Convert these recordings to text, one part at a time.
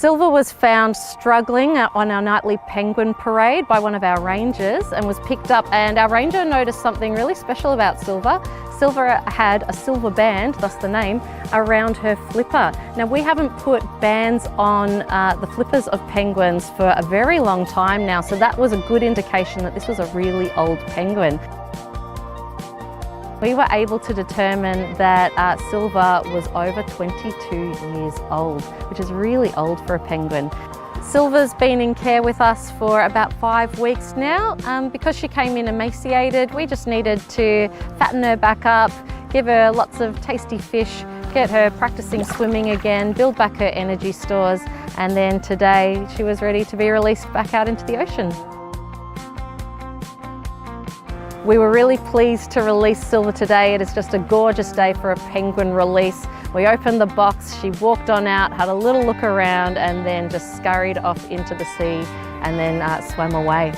Silva was found struggling on our nightly penguin parade by one of our rangers and was picked up, and our ranger noticed something really special about Silva. Silva had a silver band, thus the name, around her flipper. Now, we haven't put bands on the flippers of penguins for a very long time now, so that was a good indication that this was a really old penguin. We were able to determine that Silva was over 22 years old, which is really old for a penguin. Silva's been in care with us for about 5 weeks now. Because she came in emaciated, we just needed to fatten her back up, give her lots of tasty fish, get her practicing swimming again, build back her energy stores, and then today she was ready to be released back out into the ocean. We were really pleased to release Silva today. It is just a gorgeous day for a penguin release. We opened the box, she walked on out, had a little look around, and then just scurried off into the sea and then swam away.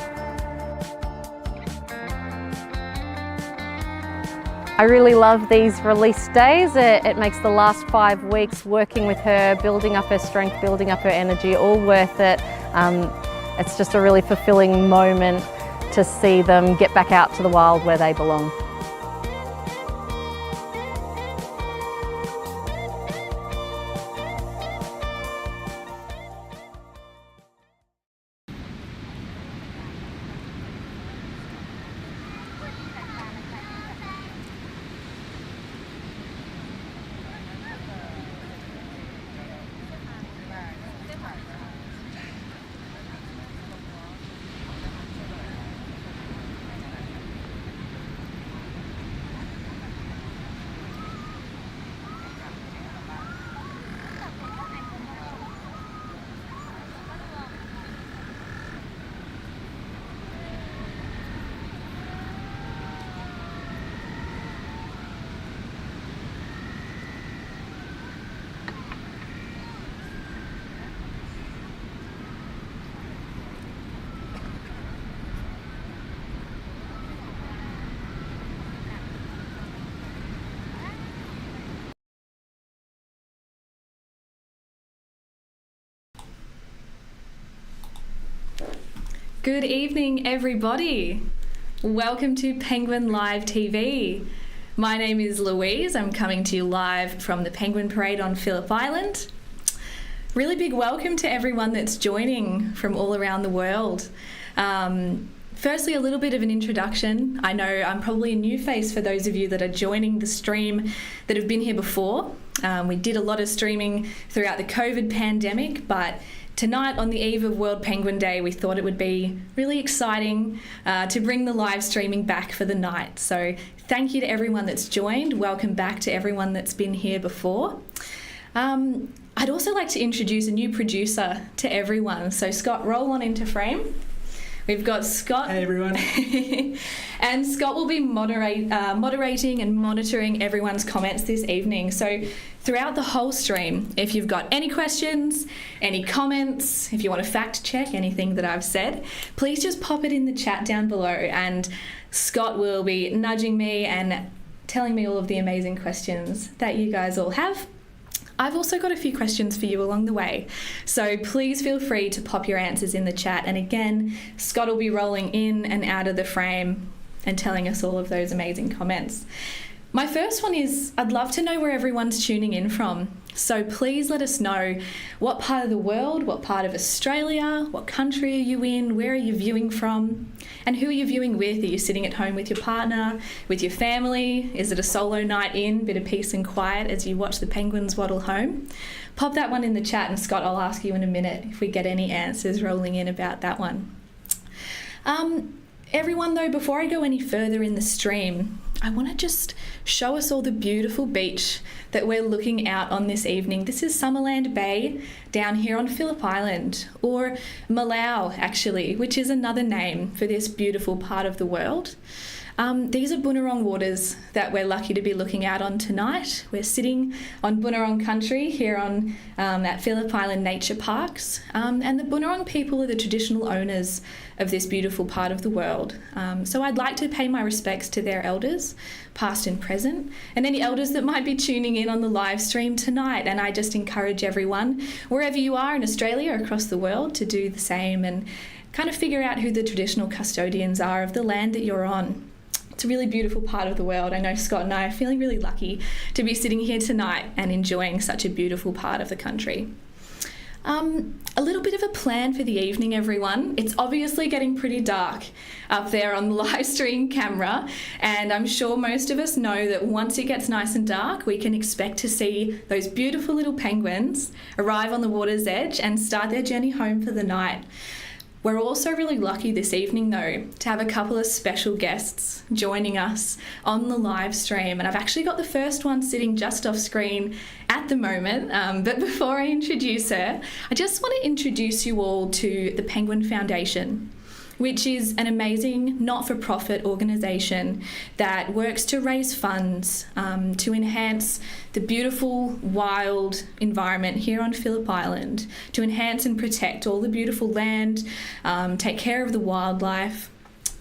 I really love these release days. It makes the last 5 weeks working with her, building up her strength, building up her energy, all worth it. It's just a really fulfilling moment to see them get back out to the wild where they belong. Good evening, everybody. Welcome to Penguin Live TV. My name is Louise. I'm coming to you live from the Penguin Parade on Phillip Island. Really big welcome to everyone that's joining from all around the world. Firstly, a little bit of an introduction. I know I'm probably a new face for those of you that are joining the stream that have been here before. We did a lot of streaming throughout the COVID pandemic, but tonight, on the eve of World Penguin Day, we thought it would be really exciting to bring the live streaming back for the night. So thank you to everyone that's joined. Welcome back to everyone that's been here before. I'd also like to introduce a new producer to everyone. So Scott, roll on into frame. We've got Scott. Hey everyone. And Scott will be moderating and monitoring everyone's comments this evening. So throughout the whole stream, if you've got any questions, any comments, if you want to fact check anything that I've said, please just pop it in the chat down below, and Scott will be nudging me and telling me all of the amazing questions that you guys all have. I've also got a few questions for you along the way, so please feel free to pop your answers in the chat. And again, Scott will be rolling in and out of the frame and telling us all of those amazing comments. My first one is, I'd love to know where everyone's tuning in from. So please let us know what part of the world, what part of Australia, what country are you in, where are you viewing from, and who are you viewing with? Are you sitting at home with your partner, with your family? Is it a solo night in, bit of peace and quiet as you watch the penguins waddle home? Pop that one in the chat, and Scott, I'll ask you in a minute if we get any answers rolling in about that one. Everyone though, before I go any further in the stream, I want to just show us all the beautiful beach that we're looking out on this evening. This is Summerland Bay down here on Phillip Island, or Malau actually, which is another name for this beautiful part of the world. These are Bunurong waters that we're lucky to be looking out on tonight. We're sitting on Bunurong country here on at Phillip Island Nature Parks, and the Bunurong people are the traditional owners of this beautiful part of the world. So I'd like to pay my respects to their elders, past and present, and any elders that might be tuning in on the live stream tonight. And I just encourage everyone, wherever you are in Australia or across the world, to do the same and kind of figure out who the traditional custodians are of the land that you're on. It's a really beautiful part of the world. I know Scott and I are feeling really lucky to be sitting here tonight and enjoying such a beautiful part of the country. A little bit of a plan for the evening, everyone. It's obviously getting pretty dark up there on the live stream camera, and I'm sure most of us know that once it gets nice and dark, we can expect to see those beautiful little penguins arrive on the water's edge and start their journey home for the night. We're also really lucky this evening, though, to have a couple of special guests joining us on the live stream. And I've actually got the first one sitting just off screen at the moment. But before I introduce her, I just want to introduce you all to the Penguin Foundation, which is an amazing not-for-profit organisation that works to raise funds to enhance the beautiful wild environment here on Phillip Island, to enhance and protect all the beautiful land, take care of the wildlife.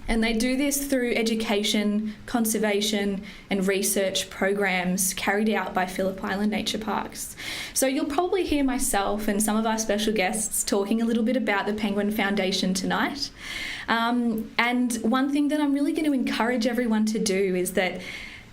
And they do this through education, conservation and research programs carried out by Phillip Island Nature Parks. So you'll probably hear myself and some of our special guests talking a little bit about the Penguin Foundation tonight. And one thing that I'm really going to encourage everyone to do is that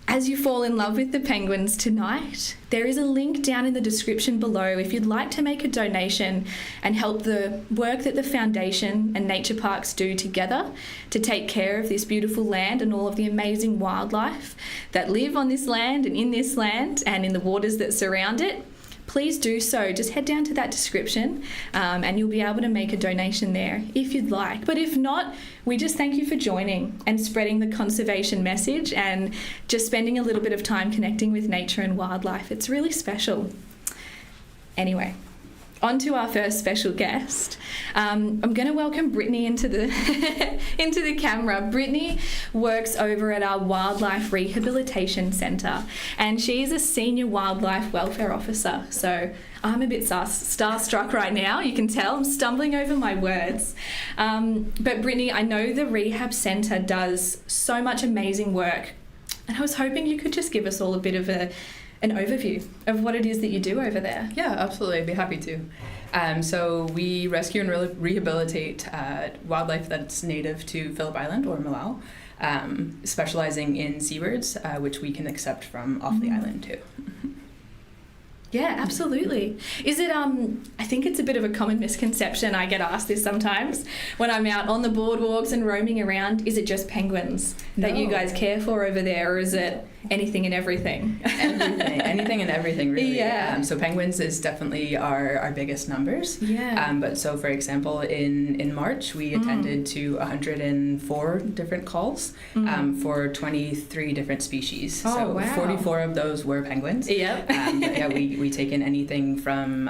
as you fall in love with the penguins tonight, there is a link down in the description below if you'd like to make a donation and help the work that the Foundation and Nature Parks do together to take care of this beautiful land and all of the amazing wildlife that live on this land and in this land and in the waters that surround it. Please do so. Just head down to that description and you'll be able to make a donation there if you'd like. But if not, we just thank you for joining and spreading the conservation message and just spending a little bit of time connecting with nature and wildlife. It's really special. Anyway, on to our first special guest. I'm going to welcome Brittany into the into the camera. Brittany works over at our Wildlife Rehabilitation Centre, and she's a senior wildlife welfare officer. So I'm a bit starstruck right now. You can tell I'm stumbling over my words. But Brittany, I know the rehab centre does so much amazing work, and I was hoping you could just give us all a bit of an overview of what it is that you do over there. Yeah, absolutely. I'd be happy to. So we rescue and rehabilitate wildlife that's native to Phillip Island or Malau, specializing in seabirds, which we can accept from off the island too. Yeah, absolutely. Is it, I think it's a bit of a common misconception, I get asked this sometimes when I'm out on the boardwalks and roaming around, is it just penguins that you guys care for over there, or is it anything and everything? Anything and everything, really. Yeah. So penguins is definitely our biggest numbers. Yeah. But so, for example, in March, we attended to 104 different calls for 23 different species. Oh, so wow. 44 of those were penguins. Yep. But yeah, we take in anything from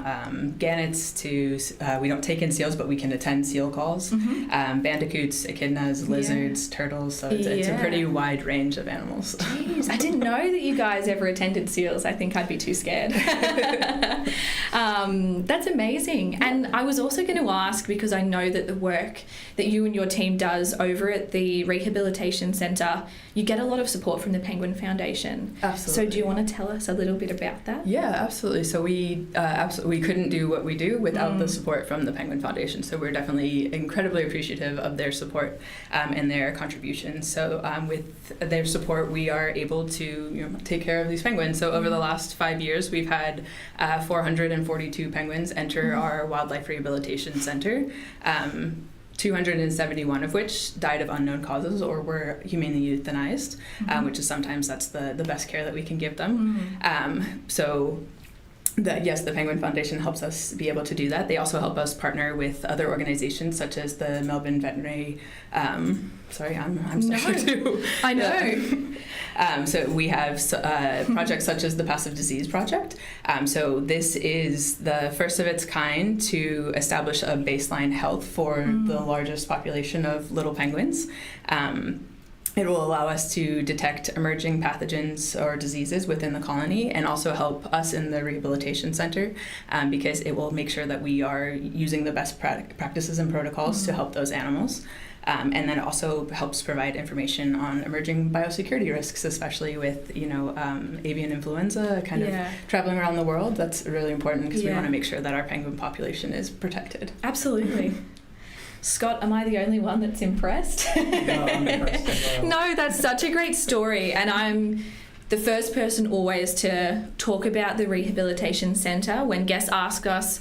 gannets to, we don't take in seals, but we can attend seal calls, bandicoots, echidnas, lizards, turtles. So it's a pretty wide range of animals. Jeez, I didn't know that you guys ever attended seals. I think I'd be too scared. That's amazing. And I was also going to ask, because I know that the work that you and your team does over at the Rehabilitation Centre, you get a lot of support from the Penguin Foundation. Absolutely. So do you want to tell us a little bit about that? Yeah, absolutely. So we couldn't do what we do without the support from the Penguin Foundation. So we're definitely incredibly appreciative of their support and their contributions. So with their support, we are able to take care of these penguins. So over the last 5 years, we've had 442 penguins enter our Wildlife Rehabilitation Centre. 271 of which died of unknown causes or were humanely euthanized, which is sometimes that's the best care that we can give them. The Penguin Foundation helps us be able to do that. They also help us partner with other organizations such as the Melbourne Veterinary. I'm sorry too. I know. So we have projects such as the Passive Disease Project. So this is the first of its kind to establish a baseline health for the largest population of little penguins. It will allow us to detect emerging pathogens or diseases within the colony, and also help us in the rehabilitation center, because it will make sure that we are using the best practices and protocols to help those animals. And then it also helps provide information on emerging biosecurity risks, especially with, avian influenza kind of traveling around the world. That's really important because we want to make sure that our penguin population is protected. Absolutely. Scott, am I the only one that's impressed? No, I'm impressed as well. No, that's such a great story, and I'm the first person always to talk about the rehabilitation centre when guests ask us,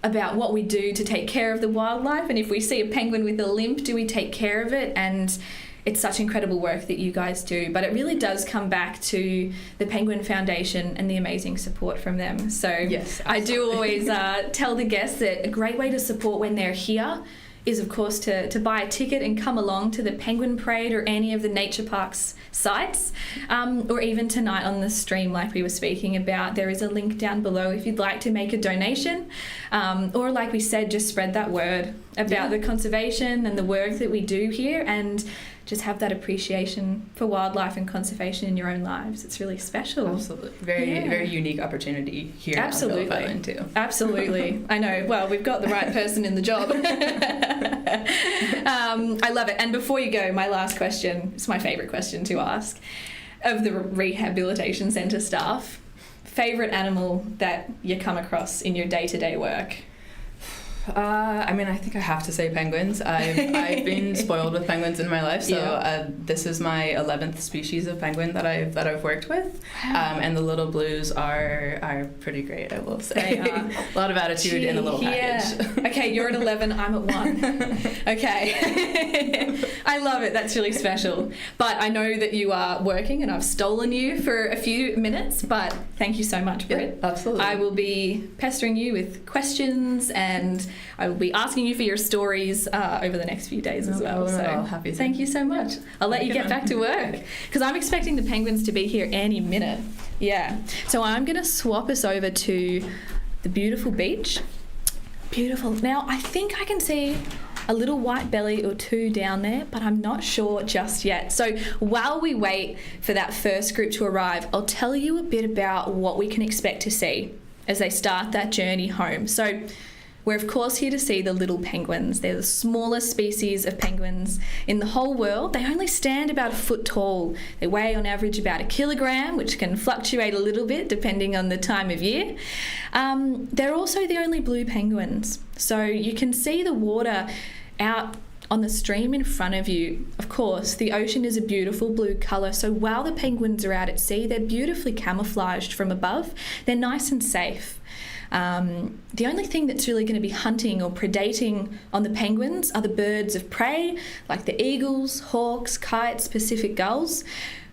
about what we do to take care of the wildlife, and if we see a penguin with a limp, do we take care of it? And it's such incredible work that you guys do, but it really does come back to the Penguin Foundation and the amazing support from them. So yes, I do always tell the guests that a great way to support when they're here is, of course, to buy a ticket and come along to the Penguin Parade or any of the nature parks sites, or even tonight on the stream like we were speaking about. There is a link down below if you'd like to make a donation, or like we said, just spread that word about the conservation and the work that we do here, and just have that appreciation for wildlife and conservation in your own lives. It's really special. Absolutely. Very unique opportunity here on Phillip Island too. Absolutely. I know. Well, we've got the right person in the job. I love it. And before you go, my last question, it's my favourite question to ask, of the rehabilitation centre staff, favourite animal that you come across in your day-to-day work? I think I have to say penguins. I've been spoiled with penguins in my life, so this is my 11th species of penguin that I've worked with. Wow. And the little blues are pretty great, I will say. They are. A lot of attitude in a little package. Okay, you're at 11, I'm at 1. Okay. I love it. That's really special. But I know that you are working and I've stolen you for a few minutes, but thank you so much, Britt. Yeah, absolutely. I will be pestering you with questions, and I will be asking you for your stories over the next few days as well. So thank you so much. I'll let you get back to work because I'm expecting the penguins to be here any minute. Yeah. So I'm going to swap us over to the beautiful beach. Beautiful. Now I think I can see a little white belly or two down there, but I'm not sure just yet. So while we wait for that first group to arrive, I'll tell you a bit about what we can expect to see as they start that journey home. So we're of course here to see the little penguins. They're the smallest species of penguins in the whole world. They only stand about a foot tall. They weigh on average about 1 kilogram, which can fluctuate a little bit depending on the time of year. They're also the only blue penguins. So you can see the water out on the stream in front of you. Of course, the ocean is a beautiful blue colour, so while the penguins are out at sea, they're beautifully camouflaged from above. They're nice and safe. The only thing that's really going to be hunting or predating on the penguins are the birds of prey, like the eagles, hawks, kites, Pacific gulls.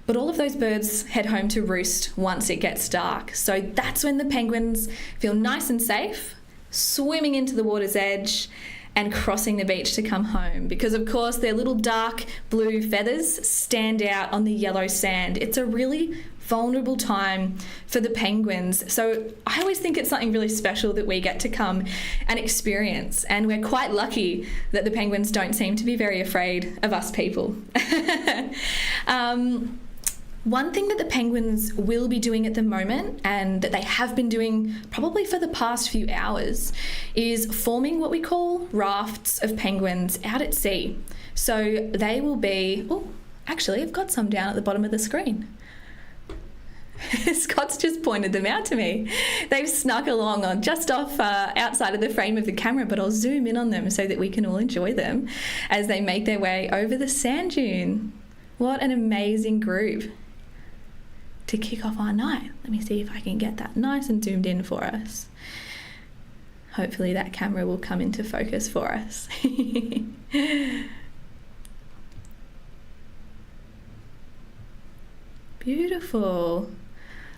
But all of those birds head home to roost once it gets dark. So that's when the penguins feel nice and safe, swimming into the water's edge and crossing the beach to come home, because of course their little dark blue feathers stand out on the yellow sand. It's a really vulnerable time for the penguins. So I always think it's something really special that we get to come and experience, and we're quite lucky that the penguins don't seem to be very afraid of us people. One thing that the penguins will be doing at the moment, and that they have been doing probably for the past few hours, is forming what we call rafts of penguins out at sea. So they will be, actually I've got some down at the bottom of the screen. Scott's just pointed them out to me. They've snuck along on just off outside of the frame of the camera, but I'll zoom in on them so that we can all enjoy them as they make their way over the sand dune. What an amazing group to kick off our night. Let me see if I can get that nice and zoomed in for us. Hopefully that camera will come into focus for us. Beautiful.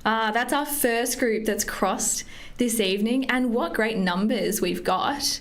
That's our first group that's crossed this evening, and what great numbers we've got.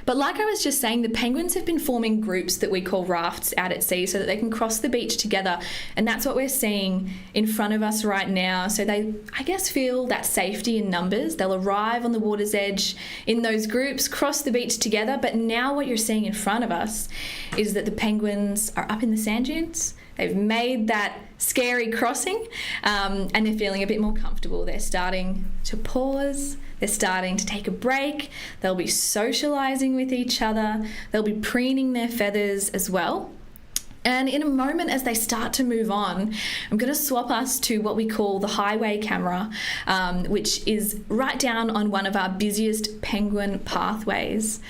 But like I was just saying, the penguins have been forming groups that we call rafts out at sea so that they can cross the beach together. And that's what we're seeing in front of us right now. So they, I guess, feel that safety in numbers. They'll arrive on the water's edge in those groups, cross the beach together. But now what you're seeing in front of us is that the penguins are up in the sand dunes. They've made that scary crossing, and they're feeling a bit more comfortable. They're starting to pause. They're starting to take a break. They'll be socialising with each other. They'll be preening their feathers as well. And in a moment, as they start to move on, I'm going to swap us to what we call the highway camera, which is right down on one of our busiest penguin pathways.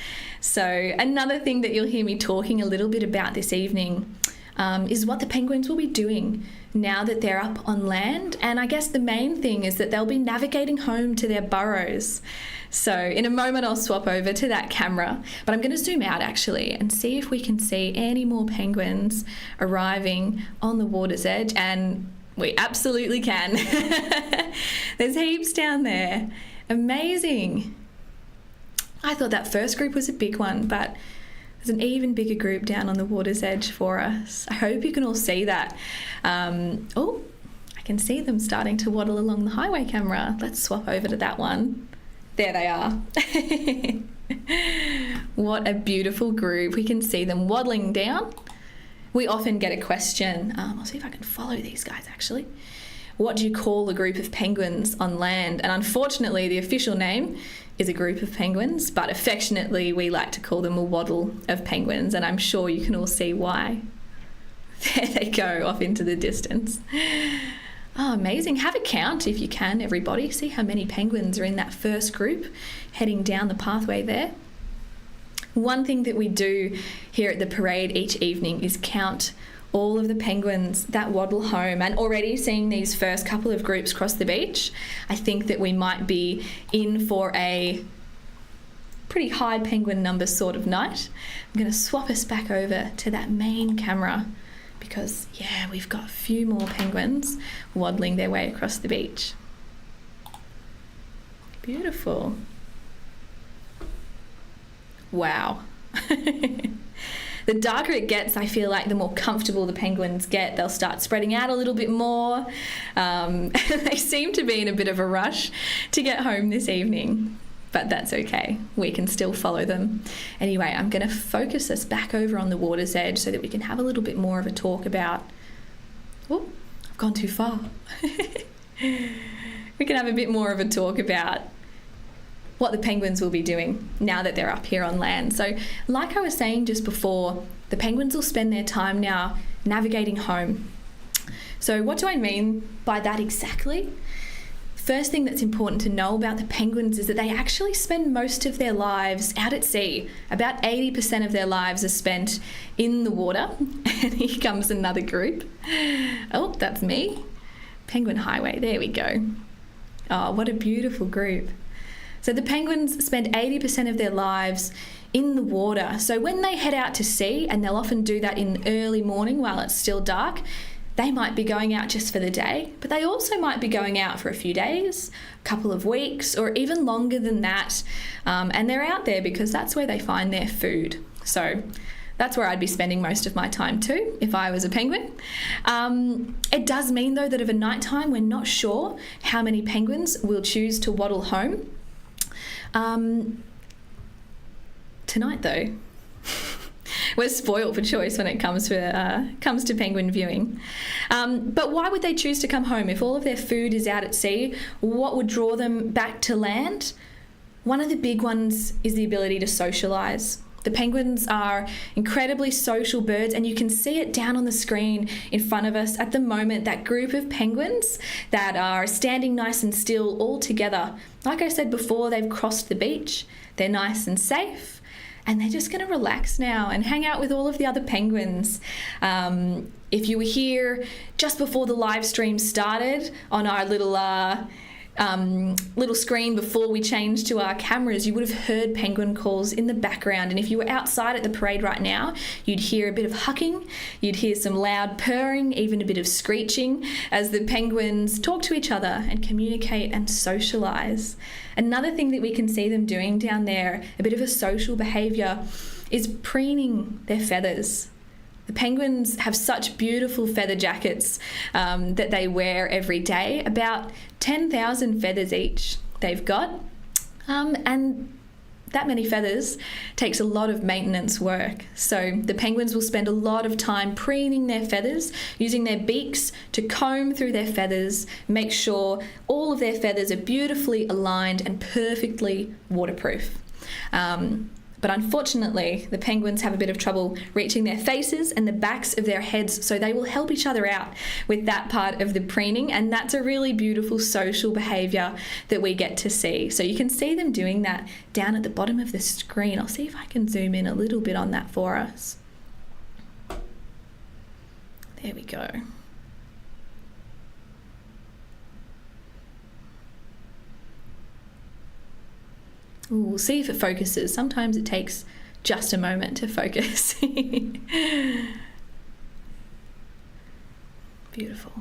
So another thing that you'll hear me talking a little bit about this evening is what the penguins will be doing now that they're up on land. And I guess the main thing is that they'll be navigating home to their burrows. So in a moment I'll swap over to that camera, but I'm going to zoom out actually and see if we can see any more penguins arriving on the water's edge, and we absolutely can. There's heaps down there. Amazing. I thought that first group was a big one, but there's an even bigger group down on the water's edge for us. I hope you can all see that. Oh, I can see them starting to waddle along the highway camera. Let's swap over to that one. There they are. What a beautiful group. We can see them waddling down. We often get a question. I'll see if I can follow these guys actually. What do you call a group of penguins on land? And unfortunately, the official name is a group of penguins, but affectionately we like to call them a waddle of penguins, and I'm sure you can all see why. There they go off into the distance. Oh, amazing. Have a count if you can, everybody. See how many penguins are in that first group heading down the pathway there. One thing that we do here at the parade each evening is count all of the penguins that waddle home, and already seeing these first couple of groups cross the beach, I think that we might be in for a pretty high penguin number sort of night. I'm going to swap us back over to that main camera because, yeah, we've got a few more penguins waddling their way across the beach. Beautiful. Wow. The darker it gets, I feel like the more comfortable the penguins get. They'll start spreading out a little bit more. They seem to be in a bit of a rush to get home this evening, but that's okay. We can still follow them. Anyway, I'm going to focus us back over on the water's edge so that we can have a little bit more of a talk about... Oh, I've gone too far. We can have a bit more of a talk about what the penguins will be doing now that they're up here on land. So like I was saying just before, the penguins will spend their time now navigating home. So what do I mean by that exactly? First thing that's important to know about the penguins is that they actually spend most of their lives out at sea. About 80% of their lives are spent in the water. And here comes another group. Oh, that's me. Penguin Highway, there we go. Oh, what a beautiful group. So the penguins spend 80% of their lives in the water. So when they head out to sea, and they'll often do that in the early morning while it's still dark, they might be going out just for the day, but they also might be going out for a few days, a couple of weeks, or even longer than that. And they're out there because that's where they find their food. So that's where I'd be spending most of my time too, if I was a penguin. It does mean, though, that of a night time, we're not sure how many penguins will choose to waddle home. Tonight, though, we're spoiled for choice when it comes to penguin viewing. But why would they choose to come home? If all of their food is out at sea, what would draw them back to land? One of the big ones is the ability to socialise. The penguins are incredibly social birds, and you can see it down on the screen in front of us at the moment, that group of penguins that are standing nice and still all together. Like I said before, they've crossed the beach, they're nice and safe, and they're just going to relax now and hang out with all of the other penguins. If you were here just before the live stream started on our little little screen before we changed to our cameras, you would have heard penguin calls in the background. And if you were outside at the parade right now, you'd hear a bit of hucking, you'd hear some loud purring, even a bit of screeching as the penguins talk to each other and communicate and socialise. Another thing that we can see them doing down there, a bit of a social behaviour, is preening their feathers. The penguins have such beautiful feather jackets that they wear every day, about 10,000 feathers each they've got. And that many feathers takes a lot of maintenance work. So the penguins will spend a lot of time preening their feathers, using their beaks to comb through their feathers, make sure all of their feathers are beautifully aligned and perfectly waterproof. But unfortunately, the penguins have a bit of trouble reaching their faces and the backs of their heads, so they will help each other out with that part of the preening, and that's a really beautiful social behaviour that we get to see. So you can see them doing that down at the bottom of the screen. I'll see if I can zoom in a little bit on that for us. There we go. Ooh, we'll see if it focuses. Sometimes it takes just a moment to focus. Beautiful.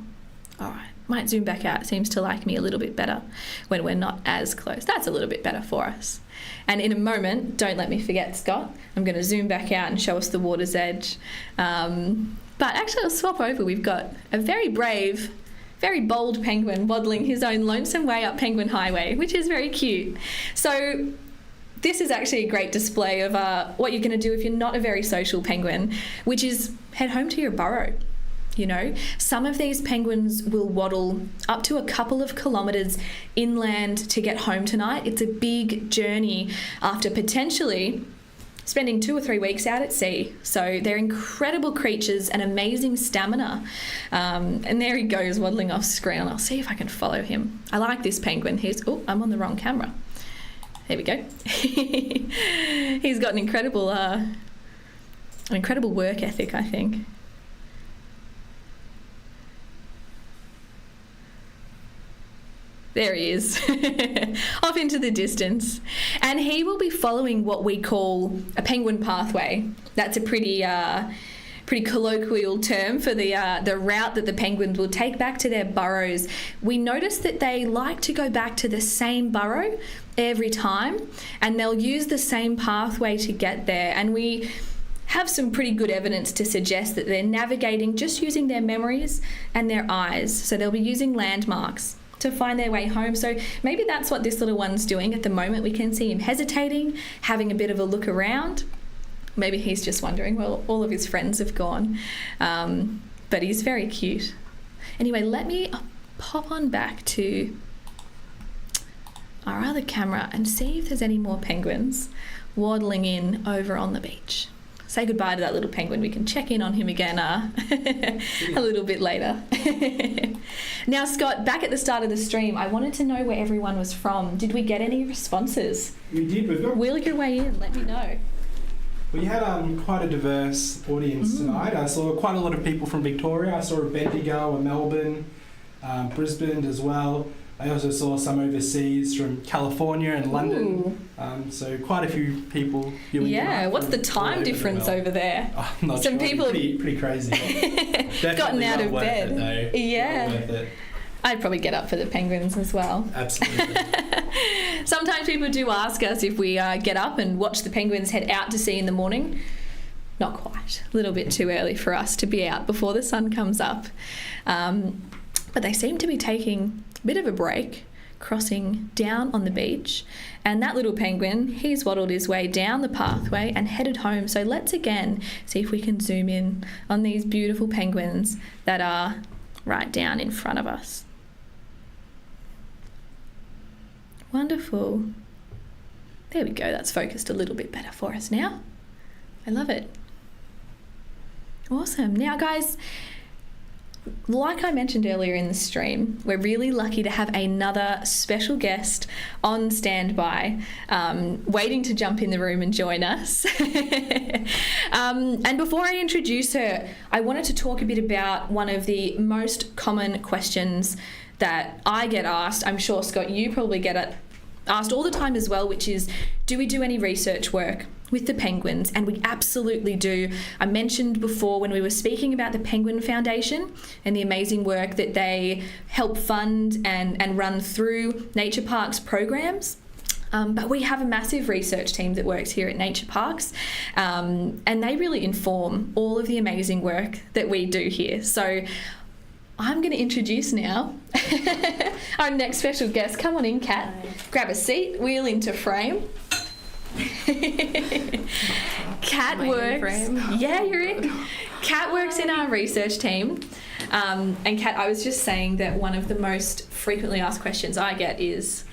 All right, might zoom back out. It seems to like me a little bit better when we're not as close. That's a little bit better for us. And in a moment, don't let me forget, Scott, I'm going to zoom back out and show us the water's edge. But actually, I'll swap over. We've got a very brave, very bold penguin waddling his own lonesome way up Penguin Highway, which is very cute. So this is actually a great display of what you're going to do if you're not a very social penguin, which is head home to your burrow. You know, some of these penguins will waddle up to a couple of kilometres inland to get home tonight. It's a big journey after potentially spending 2 or 3 weeks out at sea. So they're incredible creatures and amazing stamina. And there he goes waddling off screen. And I'll see if I can follow him. I like this penguin. I'm on the wrong camera. There we go. He's got an incredible work ethic, I think. There he is, off into the distance. And he will be following what we call a penguin pathway. That's a pretty colloquial term for the route that the penguins will take back to their burrows. We notice that they like to go back to the same burrow every time, and they'll use the same pathway to get there. And we have some pretty good evidence to suggest that they're navigating just using their memories and their eyes. So they'll be using landmarks to find their way home. So maybe that's what this little one's doing at the moment. We can see him hesitating, having a bit of a look around. Maybe he's just wondering, well, all of his friends have gone. But he's very cute. Anyway, let me pop on back to our other camera and see if there's any more penguins waddling in over on the beach. Say goodbye to that little penguin. We can check in on him again a little bit later. Now, Scott, back at the start of the stream, I wanted to know where everyone was from. Did we get any responses? We did. We've got. Wheel your way in. Let me know. We had quite a diverse audience tonight. I saw quite a lot of people from Victoria. I saw a Bendigo, a Melbourne, Brisbane as well. I also saw some overseas from California and London. So quite a few people viewing. Yeah, what's the time difference over there? I'm not Some sure. people pretty crazy. gotten out of bed. It, though. Yeah. Not worth it. I'd probably get up for the penguins as well. Absolutely. Sometimes people do ask us if we get up and watch the penguins head out to sea in the morning. Not quite. A little bit too early for us to be out before the sun comes up. But they seem to be taking a bit of a break, crossing down on the beach. And that little penguin, he's waddled his way down the pathway and headed home. So let's again see if we can zoom in on these beautiful penguins that are right down in front of us. Wonderful. There we go. That's focused a little bit better for us now. I love it. Awesome. Now, guys, like I mentioned earlier in the stream, we're really lucky to have another special guest on standby, waiting to jump in the room and join us. And before I introduce her, I wanted to talk a bit about one of the most common questions that I get asked. I'm sure, Scott, you probably get it asked all the time as well, which is, do we do any research work with the penguins? And we absolutely do. I mentioned before when we were speaking about the Penguin Foundation and the amazing work that they help fund and run through nature parks programs. But we have a massive research team that works here at Nature Parks, and they really inform all of the amazing work that we do here. So I'm going to introduce now our next special guest. Come on in, Kat. Grab a seat, wheel into frame. Kat works. Yeah, you're in. Kat works in our research team. And Kat, I was just saying that one of the most frequently asked questions I get is,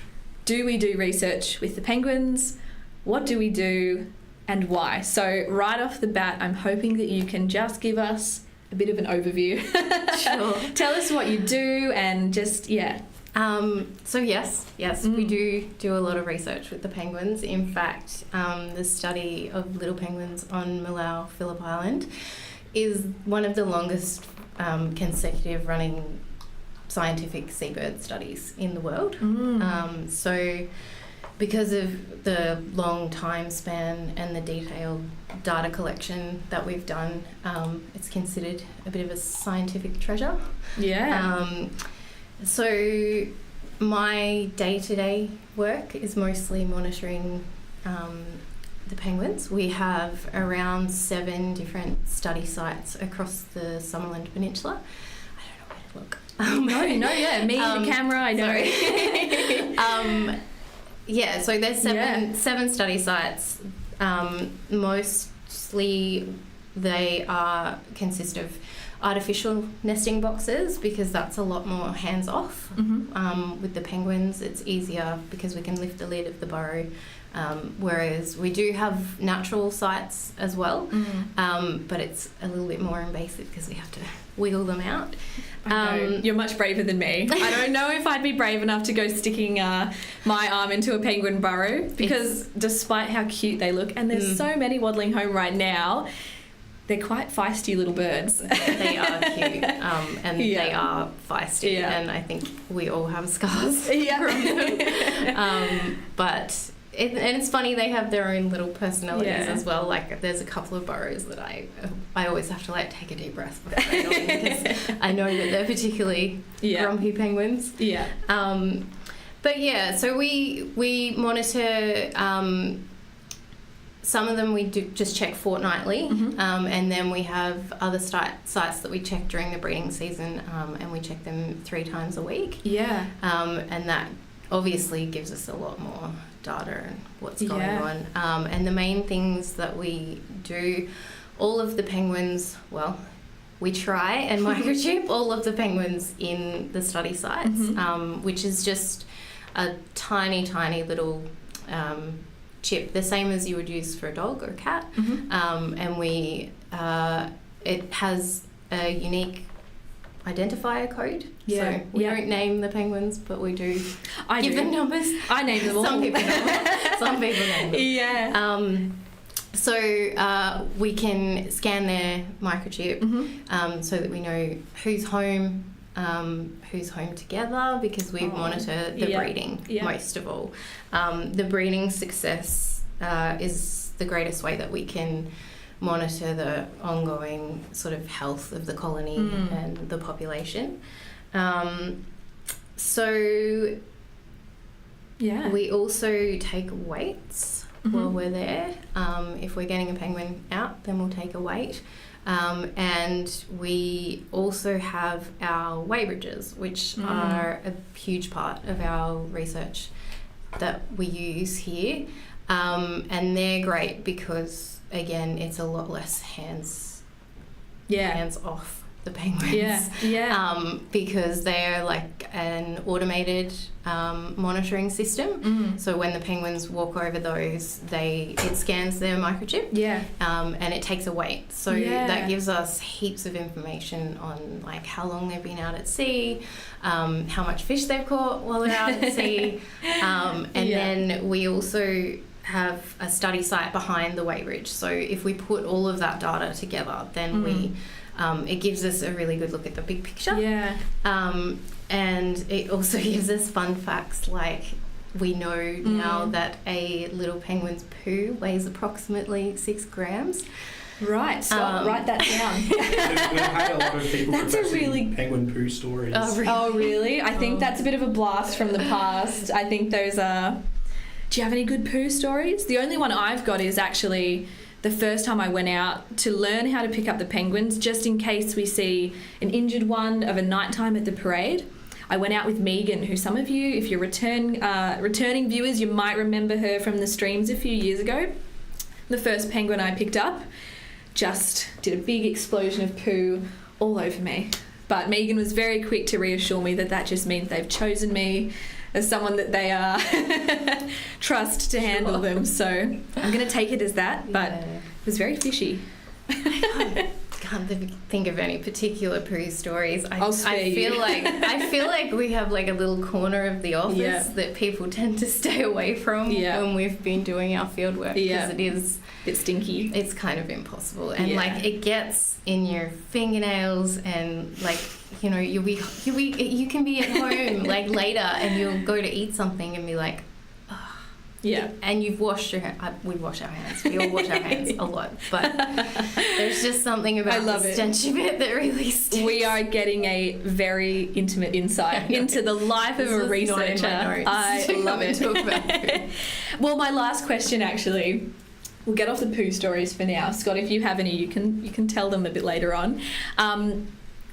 do we do research with the penguins? What do we do and why? So right off the bat, I'm hoping that you can just give us a bit of an overview. Sure. Tell us what you do and just, yeah. So yes, we do a lot of research with the penguins. In fact, the study of little penguins on Malau, Phillip Island, is one of the longest consecutive running scientific seabird studies in the world. So because of the long time span and the detailed data collection that we've done, it's considered a bit of a scientific treasure. Yeah. So my day-to-day work is mostly monitoring the penguins. We have around 7 different study sites across the Summerland Peninsula. I don't know where to look. Me, the camera, I know. So there's seven study sites. Mostly they consist of artificial nesting boxes because that's a lot more hands-off. With the penguins, it's easier because we can lift the lid of the burrow, whereas we do have natural sites as well, but it's a little bit more invasive because we have to wiggle them out. You're much braver than me. I don't know if I'd be brave enough to go sticking my arm into a penguin burrow because despite how cute they look, and there's so many waddling home right now, they're quite feisty little birds. They are cute, and they are feisty, and I think we all have scars from them. But it's funny, they have their own little personalities as well. Like there's a couple of burrows that I always have to take a deep breath before I go in because I know that they're particularly grumpy penguins. But so we monitor. Some of them we do just check fortnightly, and then we have other sites that we check during the breeding season, and we check them 3 times a week. And that obviously gives us a lot more data and what's going on. And the main things that we do, all of the penguins, we try and microchip all of the penguins in the study sites, which is just a tiny, tiny little chip, the same as you would use for a dog or a cat, and it has a unique identifier code. So we don't name the penguins, but we do give them numbers. I name them all. Some people name them. Some people name them. So we can scan their microchip so that we know who's home together, because we monitor the breeding most of all. The breeding success is the greatest way that we can monitor the ongoing sort of health of the colony and the population. We also take weights while we're there. If we're getting a penguin out, then we'll take a weight. And we also have our weighbridges, which are a huge part of our research that we use here. And they're great because, again, it's a lot less hands off. the penguins. Because they're like an automated monitoring system. So when the penguins walk over those, it scans their microchip. And it takes a weight. So that gives us heaps of information on like how long they've been out at sea, how much fish they've caught while they're out at sea, and then we also have a study site behind the weighbridge. So if we put all of that data together, then it gives us a really good look at the big picture. And it also gives us fun facts, like we know now that a little penguin's poo weighs approximately 6 grams. Right, Scott, write that down. We've had a lot of people professing penguin poo stories. Oh, really? I think that's a bit of a blast from the past. I think those are... Do you have any good poo stories? The only one I've got is actually the first time I went out to learn how to pick up the penguins, just in case we see an injured one of a nighttime at the parade. I went out with Megan, who some of you, if you're returning viewers, you might remember her from the streams a few years ago. The first penguin I picked up just did a big explosion of poo all over me. But Megan was very quick to reassure me that just means they've chosen me as someone that they trust to handle them. So I'm going to take it as that, but it was very fishy. I can't think of any particular poo stories. I'll spare you. I feel like we have like a little corner of the office that people tend to stay away from when we've been doing our field work, because it is a bit stinky. It's kind of impossible, and like it gets in your fingernails, and like you can be at home like later and you'll go to eat something and be like, and you've washed your hands. We wash our hands. We all wash our hands a lot. But there's just something about the stench of it that really sticks. We are getting a very intimate insight into the life of a researcher. I love it. Well, my last question actually, we'll get off the poo stories for now. Scott, if you have any, you can tell them a bit later on.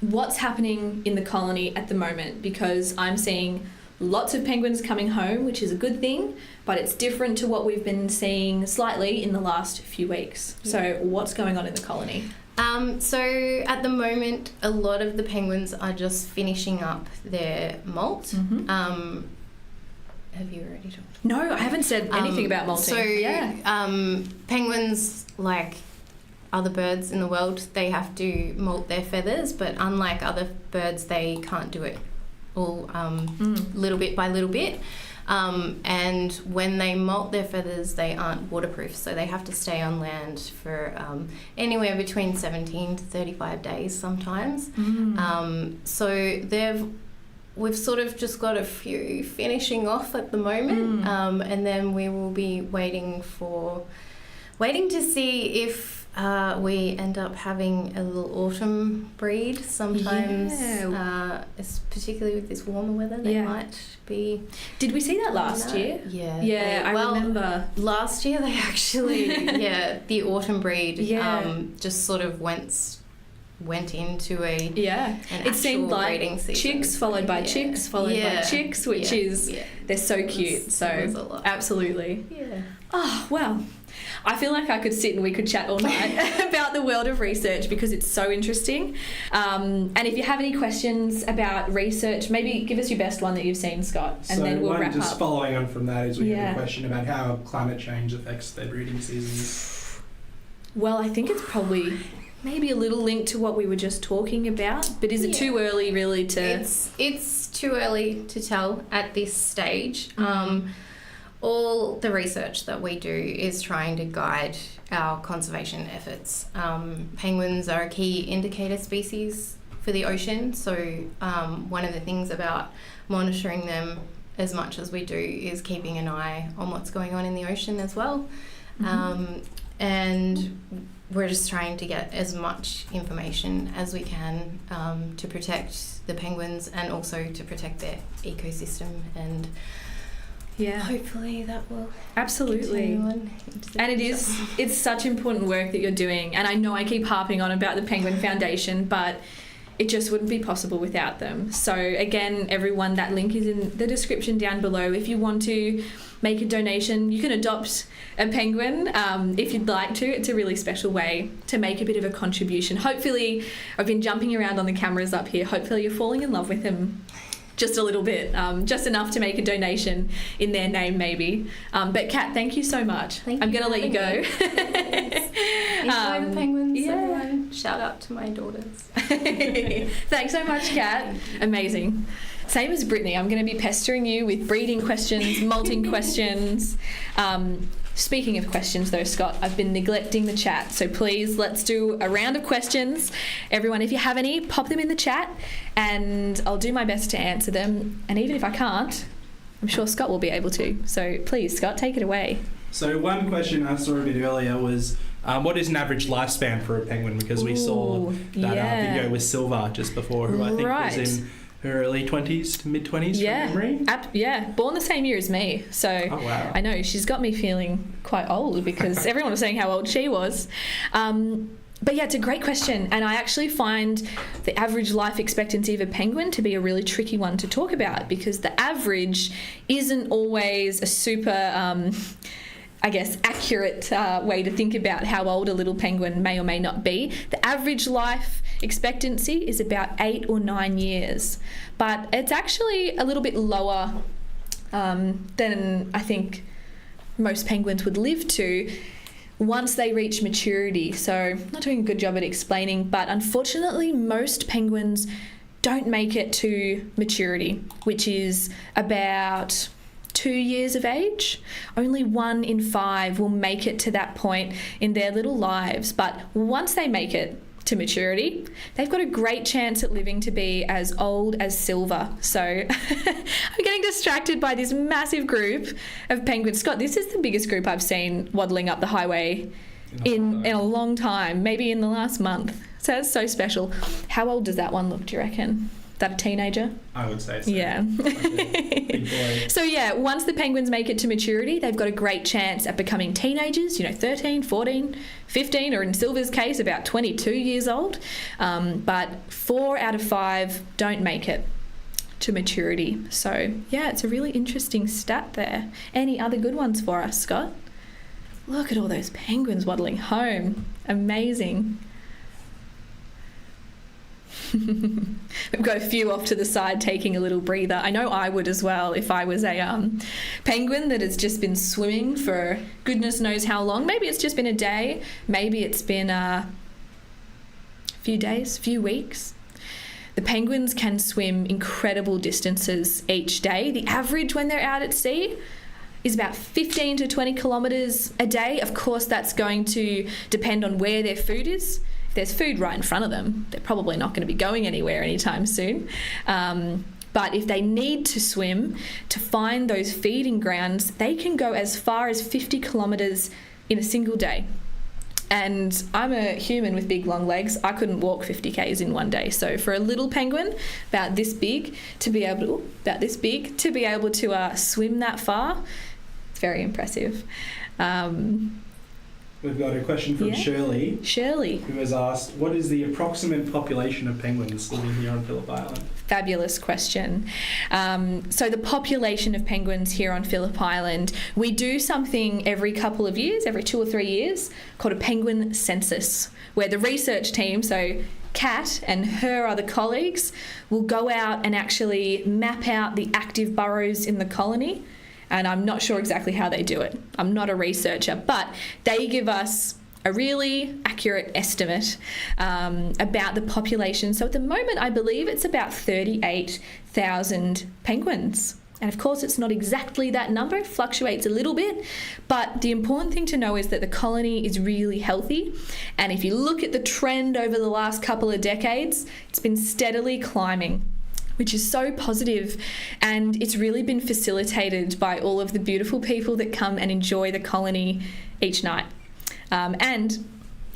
What's happening in the colony at the moment? Because I'm seeing lots of penguins coming home, which is a good thing, but it's different to what we've been seeing slightly in the last few weeks. So what's going on in the colony? So at the moment, a lot of the penguins are just finishing up their molt. Have you already talked? No, I haven't said anything about molting. So penguins, like other birds in the world, they have to molt their feathers, but unlike other birds, they can't do it all little bit by little bit. And when they molt their feathers, they aren't waterproof, so they have to stay on land for anywhere between 17 to 35 days sometimes. So we've sort of just got a few finishing off at the moment, and then we will be waiting to see if we end up having a little autumn breed sometimes, particularly with this warmer weather. They might be. Did we see that last year? Yeah. I remember. Last year they actually, the autumn breed just sort of went into an it seemed like breeding season. Chicks followed by chicks followed by chicks, which is they're so cute. So absolutely. Oh well. I feel like I could sit and we could chat all night about the world of research because it's so interesting. And if you have any questions about research, maybe give us your best one that you've seen, Scott, and then we'll wrap up. Just following on from that is we have a question about how climate change affects their breeding seasons. Well, I think it's probably maybe a little link to what we were just talking about, but is it too early really to... It's too early to tell at this stage. All the research that we do is trying to guide our conservation efforts. Penguins are a key indicator species for the ocean, so one of the things about monitoring them as much as we do is keeping an eye on what's going on in the ocean as well. And we're just trying to get as much information as we can to protect the penguins and also to protect their ecosystem, and hopefully that will absolutely on and it's such important work that you're doing, and I know I keep harping on about the Penguin Foundation, but it just wouldn't be possible without them. So again, everyone, that link is in the description down below. If you want to make a donation, you can adopt a penguin if you'd like to. It's a really special way to make a bit of a contribution. Hopefully, I've been jumping around on the cameras up here. Hopefully you're falling in love with him just a little bit, just enough to make a donation in their name maybe. But Kat, thank you so much. I'm going to let you go. Enjoy the penguins, yeah. everyone. Shout out to my daughters. Thanks so much, Kat. Amazing. Same as Brittany, I'm going to be pestering you with breeding questions, molting questions. Speaking of questions though, Scott, I've been neglecting the chat, so please let's do a round of questions. Everyone, if you have any, pop them in the chat and I'll do my best to answer them. And even if I can't, I'm sure Scott will be able to. So please, Scott, take it away. So one question I saw a bit earlier was, what is an average lifespan for a penguin? Because we saw that video with Silvia just before, who I think was in her early 20s to mid-20s from memory. Born the same year as me. So I know, she's got me feeling quite old because everyone was saying how old she was. But yeah, it's a great question. And I actually find the average life expectancy of a penguin to be a really tricky one to talk about because the average isn't always a super... accurate way to think about how old a little penguin may or may not be. The average life expectancy is about 8 or 9 years, but it's actually a little bit lower than I think most penguins would live to once they reach maturity. So I'm not doing a good job at explaining, but unfortunately most penguins don't make it to maturity, which is about 2 years of age. Only 1 in 5 will make it to that point in their little lives. But once they make it to maturity, they've got a great chance at living to be as old as Silvia. So I'm getting distracted by this massive group of penguins. Scott, this is the biggest group I've seen waddling up the highway in a long time, maybe in the last month. So that's so special. How old does that one look, do you reckon? That a teenager? I would say so. Yeah. Like a big boy. So yeah, once the penguins make it to maturity, they've got a great chance at becoming teenagers, 13, 14, 15, or in Silvia's case, about 22 years old. But 4 out of 5 don't make it to maturity. So yeah, it's a really interesting stat there. Any other good ones for us, Scott? Look at all those penguins waddling home. Amazing. We've got a few off to the side taking a little breather. I know I would as well if I was a penguin that has just been swimming for goodness knows how long. Maybe it's just been a day. Maybe it's been a few days, few weeks. The penguins can swim incredible distances each day. The average when they're out at sea is about 15 to 20 kilometres a day. Of course, that's going to depend on where their food is. If there's food right in front of them, they're probably not going to be going anywhere anytime soon. But if they need to swim to find those feeding grounds, they can go as far as 50 kilometres in a single day. And I'm a human with big long legs. I couldn't walk 50 k's in one day. So for a little penguin about this big to be able to swim that far, it's very impressive. We've got a question from Shirley, who has asked, what is the approximate population of penguins living here on Phillip Island? Fabulous question. So the population of penguins here on Phillip Island, we do something every couple of years, every 2 or 3 years, called a penguin census, where the research team, so Kat and her other colleagues, will go out and actually map out the active burrows in the colony. And I'm not sure exactly how they do it. I'm not a researcher, but they give us a really accurate estimate about the population. So at the moment, I believe it's about 38,000 penguins. And of course, it's not exactly that number. It fluctuates a little bit. But the important thing to know is that the colony is really healthy. And if you look at the trend over the last couple of decades, it's been steadily climbing, which is so positive, and it's really been facilitated by all of the beautiful people that come and enjoy the colony each night. And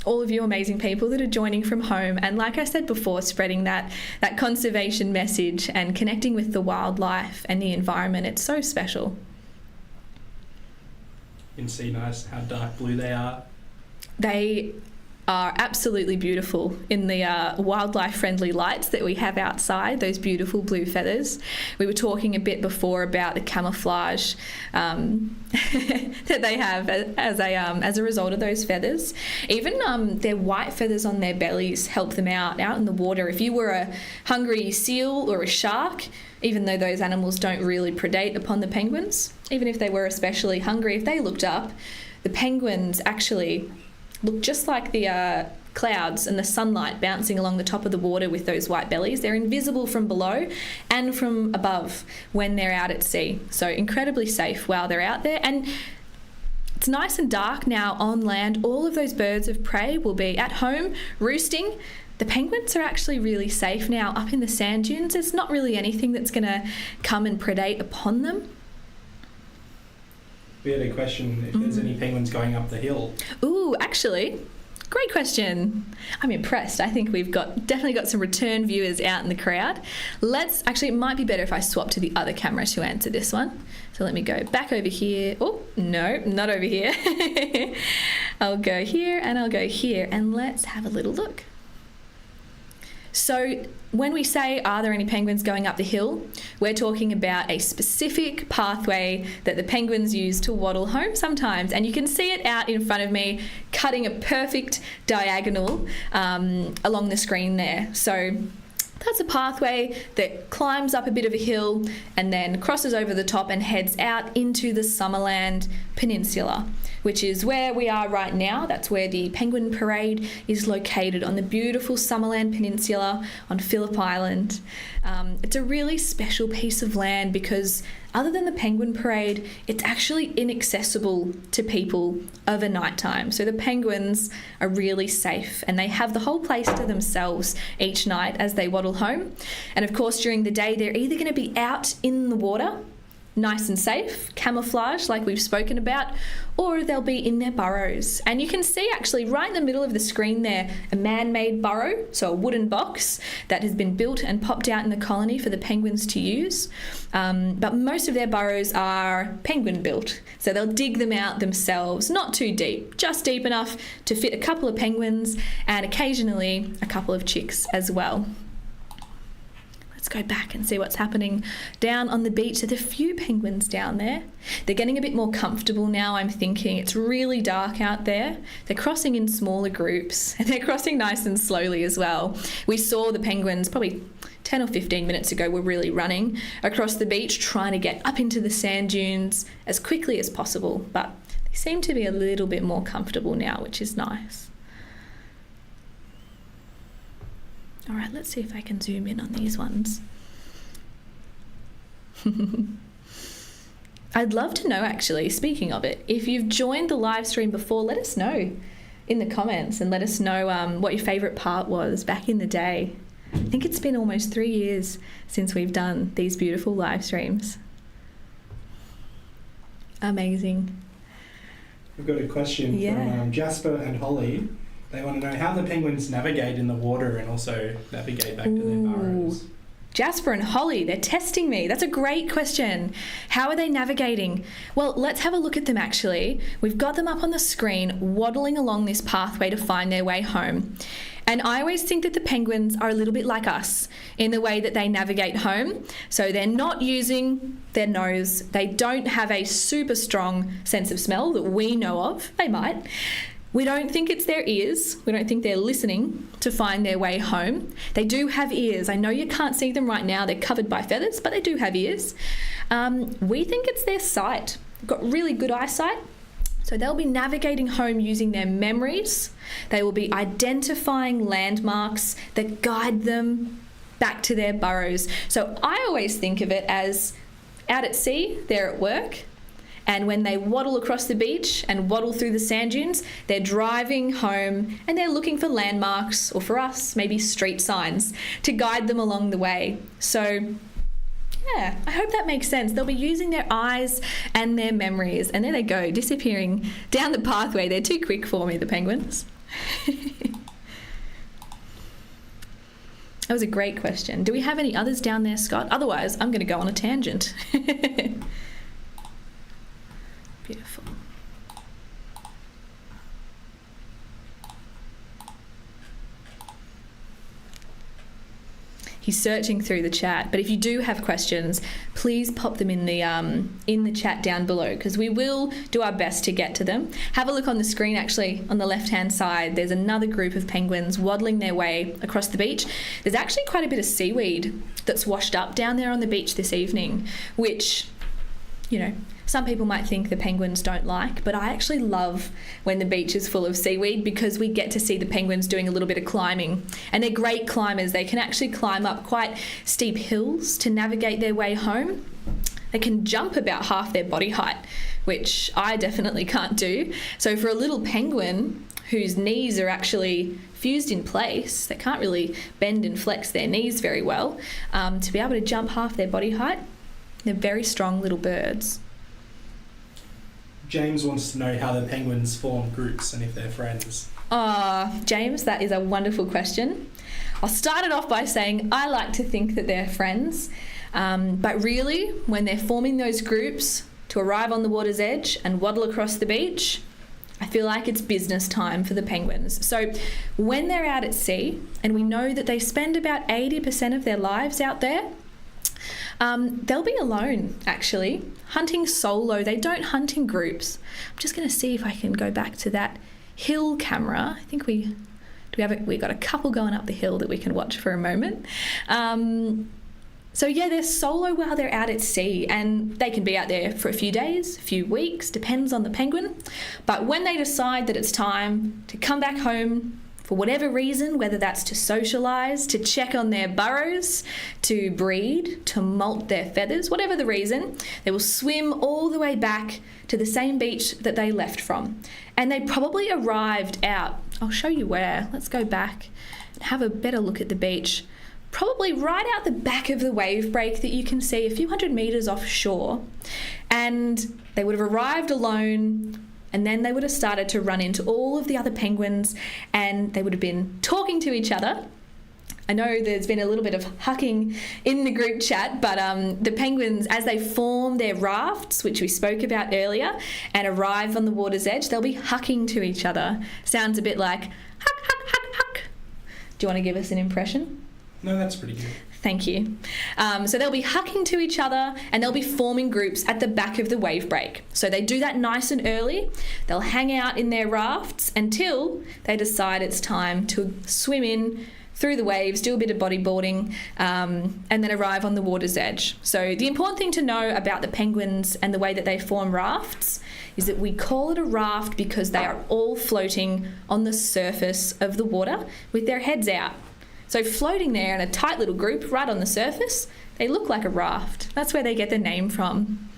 all of you amazing people that are joining from home, and like I said before, spreading that conservation message and connecting with the wildlife and the environment. It's so special. You can see nice how dark blue they are. They are absolutely beautiful in the wildlife-friendly lights that we have outside, those beautiful blue feathers. We were talking a bit before about the camouflage that they have as a result of those feathers. Even their white feathers on their bellies help them out in the water. If you were a hungry seal or a shark, even though those animals don't really predate upon the penguins, even if they were especially hungry, if they looked up, the penguins actually look just like the clouds and the sunlight bouncing along the top of the water with those white bellies. They're invisible from below and from above when they're out at sea. So incredibly safe while they're out there. And it's nice and dark now on land. All of those birds of prey will be at home roosting. The penguins are actually really safe now up in the sand dunes. There's not really anything that's going to come and predate upon them. We had a question if there's any penguins going up the hill. Ooh, actually, great question. I'm impressed. I think we've definitely got some return viewers out in the crowd. It might be better if I swap to the other camera to answer this one. So let me go back over here. Oh, no, not over here. I'll go here and I'll go here, and let's have a little look. So when we say, are there any penguins going up the hill, we're talking about a specific pathway that the penguins use to waddle home sometimes. And you can see it out in front of me, cutting a perfect diagonal along the screen there. So that's a pathway that climbs up a bit of a hill and then crosses over the top and heads out into the Summerland Peninsula, which is where we are right now. That's where the Penguin Parade is located, on the beautiful Summerland Peninsula on Phillip Island. It's a really special piece of land because other than the Penguin Parade, it's actually inaccessible to people over night time. So the penguins are really safe and they have the whole place to themselves each night as they waddle home. And of course, during the day, they're either going to be out in the water, nice and safe, camouflage like we've spoken about, or they'll be in their burrows. And you can see actually right in the middle of the screen there a man-made burrow, so a wooden box that has been built and popped out in the colony for the penguins to use. But most of their burrows are penguin built, so they'll dig them out themselves, not too deep, just deep enough to fit a couple of penguins and occasionally a couple of chicks as well. Let's go back and see what's happening down on the beach. There's a few penguins down there. They're getting a bit more comfortable now, I'm thinking. It's really dark out there. They're crossing in smaller groups and they're crossing nice and slowly as well. We saw the penguins probably 10 or 15 minutes ago were really running across the beach trying to get up into the sand dunes as quickly as possible, but they seem to be a little bit more comfortable now, which is nice. All right, let's see if I can zoom in on these ones. I'd love to know, actually, speaking of it, if you've joined the live stream before, let us know in the comments and let us know what your favourite part was back in the day. I think it's been almost 3 years since we've done these beautiful live streams. Amazing. We've got a question from Jasper and Holly. They want to know how the penguins navigate in the water and also navigate back to their burrows. Jasper and Holly, they're testing me. That's a great question. How are they navigating? Well, let's have a look at them actually. We've got them up on the screen, waddling along this pathway to find their way home. And I always think that the penguins are a little bit like us in the way that they navigate home. So they're not using their nose. They don't have a super strong sense of smell that we know of. They might. We don't think it's their ears. We don't think they're listening to find their way home. They do have ears. I know you can't see them right now. They're covered by feathers, but they do have ears. We think it's their sight. They've got really good eyesight. So they'll be navigating home using their memories. They will be identifying landmarks that guide them back to their burrows. So I always think of it as out at sea, they're at work. And when they waddle across the beach and waddle through the sand dunes, they're driving home and they're looking for landmarks, or for us, maybe street signs, to guide them along the way. So, yeah, I hope that makes sense. They'll be using their eyes and their memories. And there they go, disappearing down the pathway. They're too quick for me, the penguins. That was a great question. Do we have any others down there, Scott? Otherwise, I'm going to go on a tangent. Beautiful. He's searching through the chat. But if you do have questions, please pop them in the chat down below, because we will do our best to get to them. Have a look on the screen, actually, on the left-hand side. There's another group of penguins waddling their way across the beach. There's actually quite a bit of seaweed that's washed up down there on the beach this evening, which, you know, some people might think the penguins don't like, but I actually love when the beach is full of seaweed, because we get to see the penguins doing a little bit of climbing. And they're great climbers. They can actually climb up quite steep hills to navigate their way home. They can jump about half their body height, which I definitely can't do. So for a little penguin whose knees are actually fused in place, they can't really bend and flex their knees very well, to be able to jump half their body height, they're very strong little birds. James wants to know how the penguins form groups and if they're friends. James, that is a wonderful question. I'll start it off by saying I like to think that they're friends, but really, when they're forming those groups to arrive on the water's edge and waddle across the beach, I feel like it's business time for the penguins. So when they're out at sea, and we know that they spend about 80% of their lives out there, they'll be alone, actually, hunting solo. They don't hunt in groups. I'm just going to see if I can go back to that hill camera. I think we got a couple going up the hill that we can watch for a moment. So yeah, they're solo while they're out at sea, and they can be out there for a few days, a few weeks, depends on the penguin. But when they decide that it's time to come back home, for whatever reason, whether that's to socialise, to check on their burrows, to breed, to molt their feathers, whatever the reason, they will swim all the way back to the same beach that they left from. And they probably arrived out, I'll show you where, let's go back and have a better look at the beach. Probably right out the back of the wave break that you can see a few hundred metres offshore. And they would have arrived alone, and then they would have started to run into all of the other penguins, and they would have been talking to each other. I know there's been a little bit of hucking in the group chat, but the penguins, as they form their rafts, which we spoke about earlier, and arrive on the water's edge, they'll be hucking to each other. Sounds a bit like huck, huck, huck, huck. Do you want to give us an impression? No, that's pretty good. Thank you. So they'll be hucking to each other, and they'll be forming groups at the back of the wave break. So they do that nice and early. They'll hang out in their rafts until they decide it's time to swim in through the waves, do a bit of bodyboarding, and then arrive on the water's edge. So the important thing to know about the penguins and the way that they form rafts is that we call it a raft because they are all floating on the surface of the water with their heads out. So floating there in a tight little group right on the surface, they look like a raft. That's where they get their name from.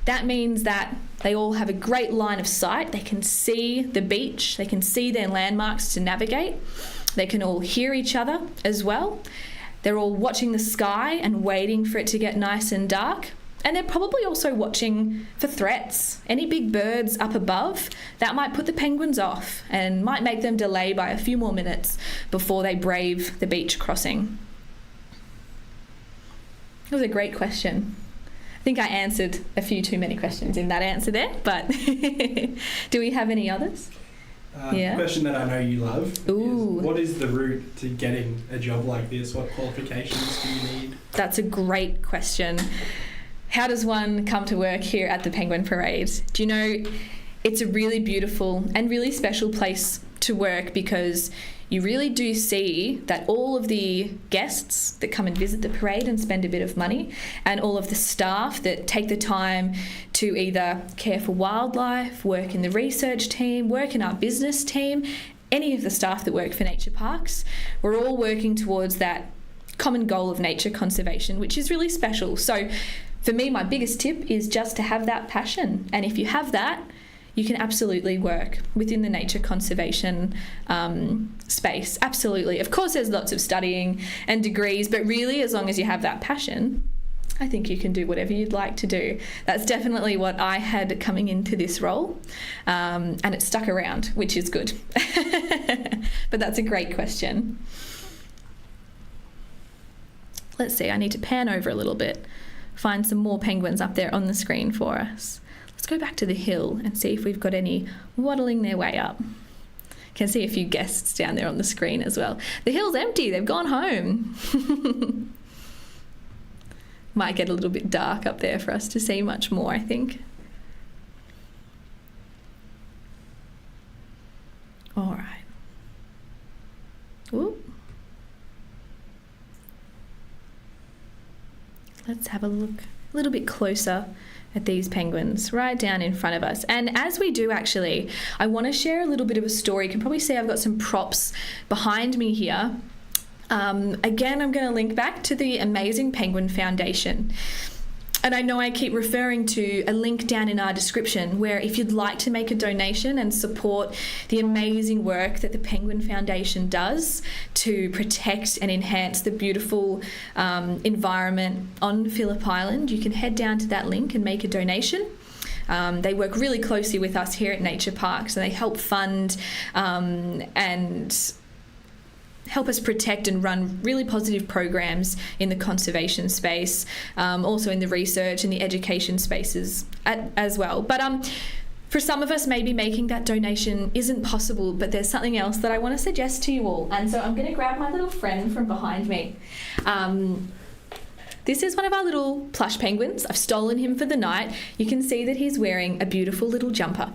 That means that they all have a great line of sight. They can see the beach. They can see their landmarks to navigate. They can all hear each other as well. They're all watching the sky and waiting for it to get nice and dark. And they're probably also watching for threats. Any big birds up above, that might put the penguins off and might make them delay by a few more minutes before they brave the beach crossing. It was a great question. I think I answered a few too many questions in that answer there, but do we have any others? Yeah. Question that I know you love. Ooh. Is, what is the route to getting a job like this? What qualifications do you need? That's a great question. How does one come to work here at the Penguin Parade? Do you know, it's a really beautiful and really special place to work because you really do see that all of the guests that come and visit the parade and spend a bit of money, and all of the staff that take the time to either care for wildlife, work in the research team, work in our business team, any of the staff that work for nature parks, we're all working towards that common goal of nature conservation, which is really special. So for me, my biggest tip is just to have that passion. And if you have that, you can absolutely work within the nature conservation space. Absolutely. Of course, there's lots of studying and degrees, but really, as long as you have that passion, I think you can do whatever you'd like to do. That's definitely what I had coming into this role, and it stuck around, which is good. But that's a great question. Let's see, I need to pan over a little bit, find some more penguins up there on the screen for us. Let's go back to the hill and see if we've got any waddling their way up. Can see a few guests down there on the screen as well. The hill's empty, they've gone home. Might get a little bit dark up there for us to see much more, I think. All right. Ooh. Let's have a look a little bit closer at these penguins right down in front of us. And as we do, actually, I want to share a little bit of a story. You can probably see I've got some props behind me here. Again, I'm going to link back to the Amazing Penguin Foundation. And I know I keep referring to a link down in our description where if you'd like to make a donation and support the amazing work that the Penguin Foundation does to protect and enhance the beautiful environment on Phillip Island, you can head down to that link and make a donation. They work really closely with us here at Nature Parks, and they help fund and help us protect and run really positive programs in the conservation space, also in the research and the education spaces as well. But for some of us, maybe making that donation isn't possible, but there's something else that I want to suggest to you all. And so I'm going to grab my little friend from behind me. This is one of our little plush penguins. I've stolen him for the night. You can see that he's wearing a beautiful little jumper.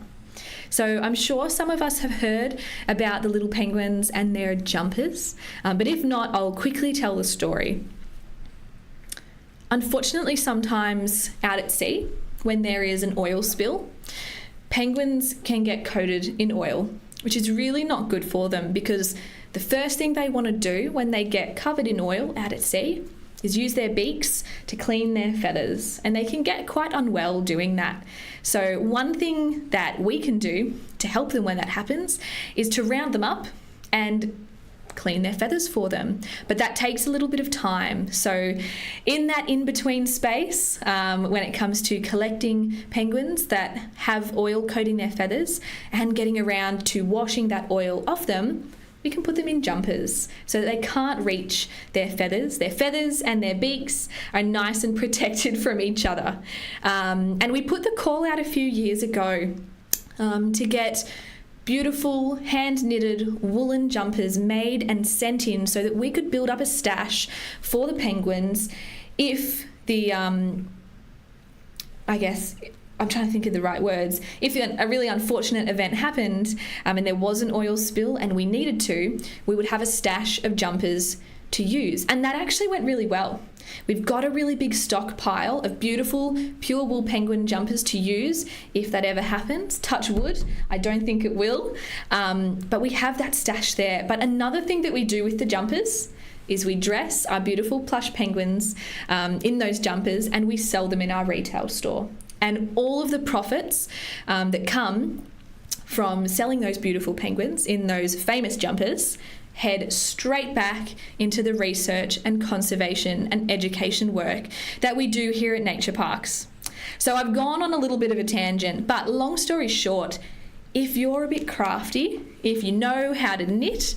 So I'm sure some of us have heard about the little penguins and their jumpers, but if not, I'll quickly tell the story. Unfortunately, sometimes out at sea, when there is an oil spill, penguins can get coated in oil, which is really not good for them, because the first thing they want to do when they get covered in oil out at sea is use their beaks to clean their feathers, and they can get quite unwell doing that. So one thing that we can do to help them when that happens is to round them up and clean their feathers for them. But that takes a little bit of time. So in that in-between space, when it comes to collecting penguins that have oil coating their feathers and getting around to washing that oil off them, we can put them in jumpers so that they can't reach their feathers. Their feathers and their beaks are nice and protected from each other. And we put the call out a few years ago to get beautiful hand-knitted woolen jumpers made and sent in so that we could build up a stash for the penguins if the, I'm trying to think of the right words. If a really unfortunate event happened and there was an oil spill and we needed to, we would have a stash of jumpers to use. And that actually went really well. We've got a really big stockpile of beautiful pure wool penguin jumpers to use if that ever happens. Touch wood, I don't think it will. But we have that stash there. But another thing that we do with the jumpers is we dress our beautiful plush penguins in those jumpers and we sell them in our retail store. And all of the profits that come from selling those beautiful penguins in those famous jumpers head straight back into the research and conservation and education work that we do here at Nature Parks. So I've gone on a little bit of a tangent, but long story short, if you're a bit crafty, if you know how to knit,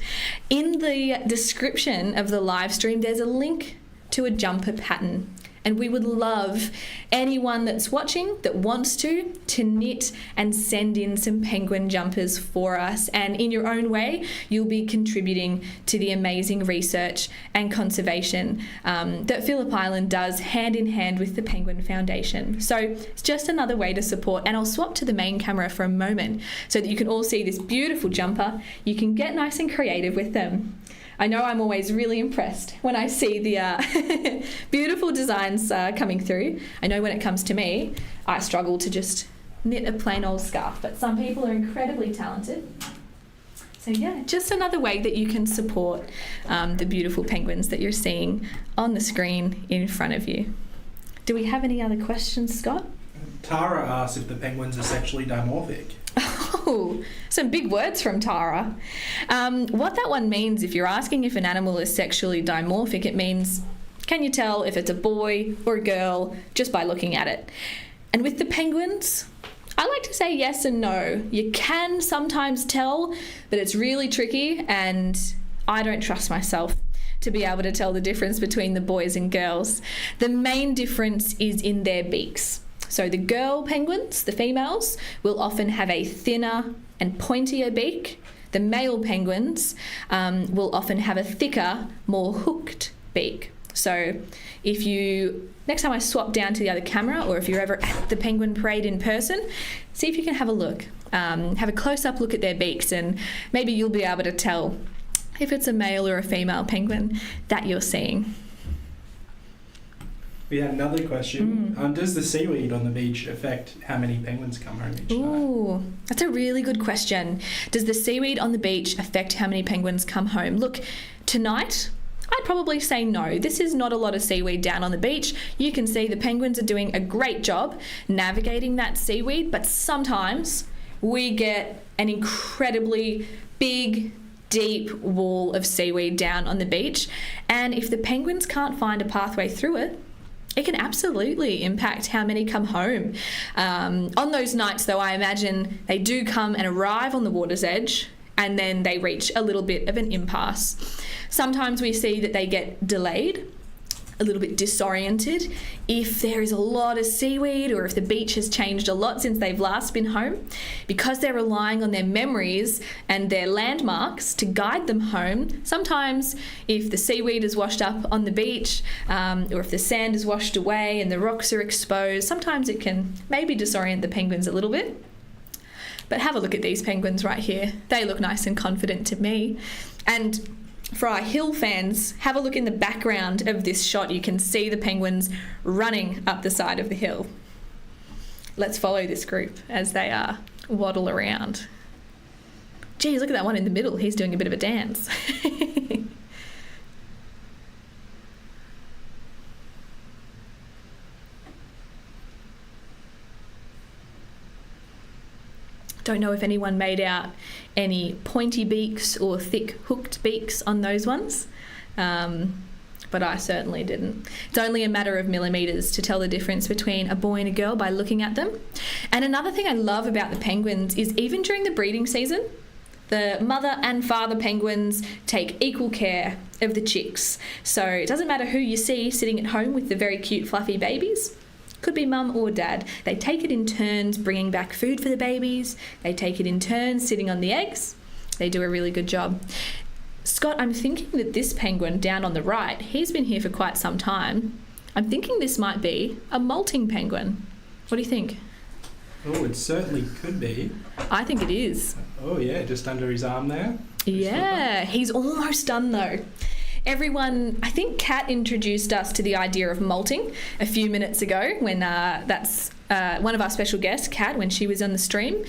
in the description of the live stream there's a link to a jumper pattern. And we would love anyone that's watching that wants to knit and send in some penguin jumpers for us. And in your own way, you'll be contributing to the amazing research and conservation that Phillip Island does hand in hand with the Penguin Foundation. So it's just another way to support. And I'll swap to the main camera for a moment so that you can all see this beautiful jumper. You can get nice and creative with them. I know I'm always really impressed when I see the beautiful designs coming through. I know when it comes to me, I struggle to just knit a plain old scarf, but some people are incredibly talented. So yeah, just another way that you can support the beautiful penguins that you're seeing on the screen in front of you. Do we have any other questions, Scott? Tara asked if the penguins are sexually dimorphic. Oh, some big words from Tara. What that one means, if you're asking if an animal is sexually dimorphic, it means, can you tell if it's a boy or a girl just by looking at it? And with the penguins, I like to say yes and no. You can sometimes tell, but it's really tricky, and I don't trust myself to be able to tell the difference between the boys and girls. The main difference is in their beaks. So the girl penguins, the females, will often have a thinner and pointier beak the male penguins will often have a thicker, more hooked beak. So if you, next time I swap down to the other camera, or if you're ever at the penguin parade in person, see if you can have a look, have a close-up look at their beaks, and maybe you'll be able to tell if it's a male or a female penguin that you're seeing. We had another question. Does the seaweed on the beach affect how many penguins come home each night? Ooh, that's a really good question. Does the seaweed on the beach affect how many penguins come home? Look, tonight, I'd probably say no. This is not a lot of seaweed down on the beach. You can see the penguins are doing a great job navigating that seaweed, but sometimes we get an incredibly big, deep wall of seaweed down on the beach, and if the penguins can't find a pathway through it, it can absolutely impact how many come home. On those nights, though, I imagine they do come and arrive on the water's edge, and then they reach a little bit of an impasse. Sometimes we see that they get delayed, a little bit disoriented, if there is a lot of seaweed or if the beach has changed a lot since they've last been home. Because they're relying on their memories and their landmarks to guide them home, sometimes if the seaweed is washed up on the beach, or if the sand is washed away and the rocks are exposed, sometimes it can maybe disorient the penguins a little bit. But have a look at these penguins right here. They look nice and confident to me. And for our hill fans, have a look in the background of this shot. You can see the penguins running up the side of the hill. Let's follow this group as they waddle around. Geez, look at that one in the middle. He's doing a bit of a dance. Don't know if anyone made out any pointy beaks or thick hooked beaks on those ones, but I certainly didn't. It's only a matter of millimetres to tell the difference between a boy and a girl by looking at them. And another thing I love about the penguins is even during the breeding season, the mother and father penguins take equal care of the chicks. So it doesn't matter who you see sitting at home with the very cute fluffy babies. Could be mum or dad. They take it in turns bringing back food for the babies. They take it in turns sitting on the eggs. They do a really good job. Scott, I'm thinking that this penguin down on the right, he's been here for quite some time. I'm thinking this might be a molting penguin. What do you think? Oh, it certainly could be. I think it is. Oh yeah, just under his arm there. Yeah, he's almost done though. Everyone, I think Kat introduced us to the idea of molting a few minutes ago when that's one of our special guests, Kat, when she was on the stream.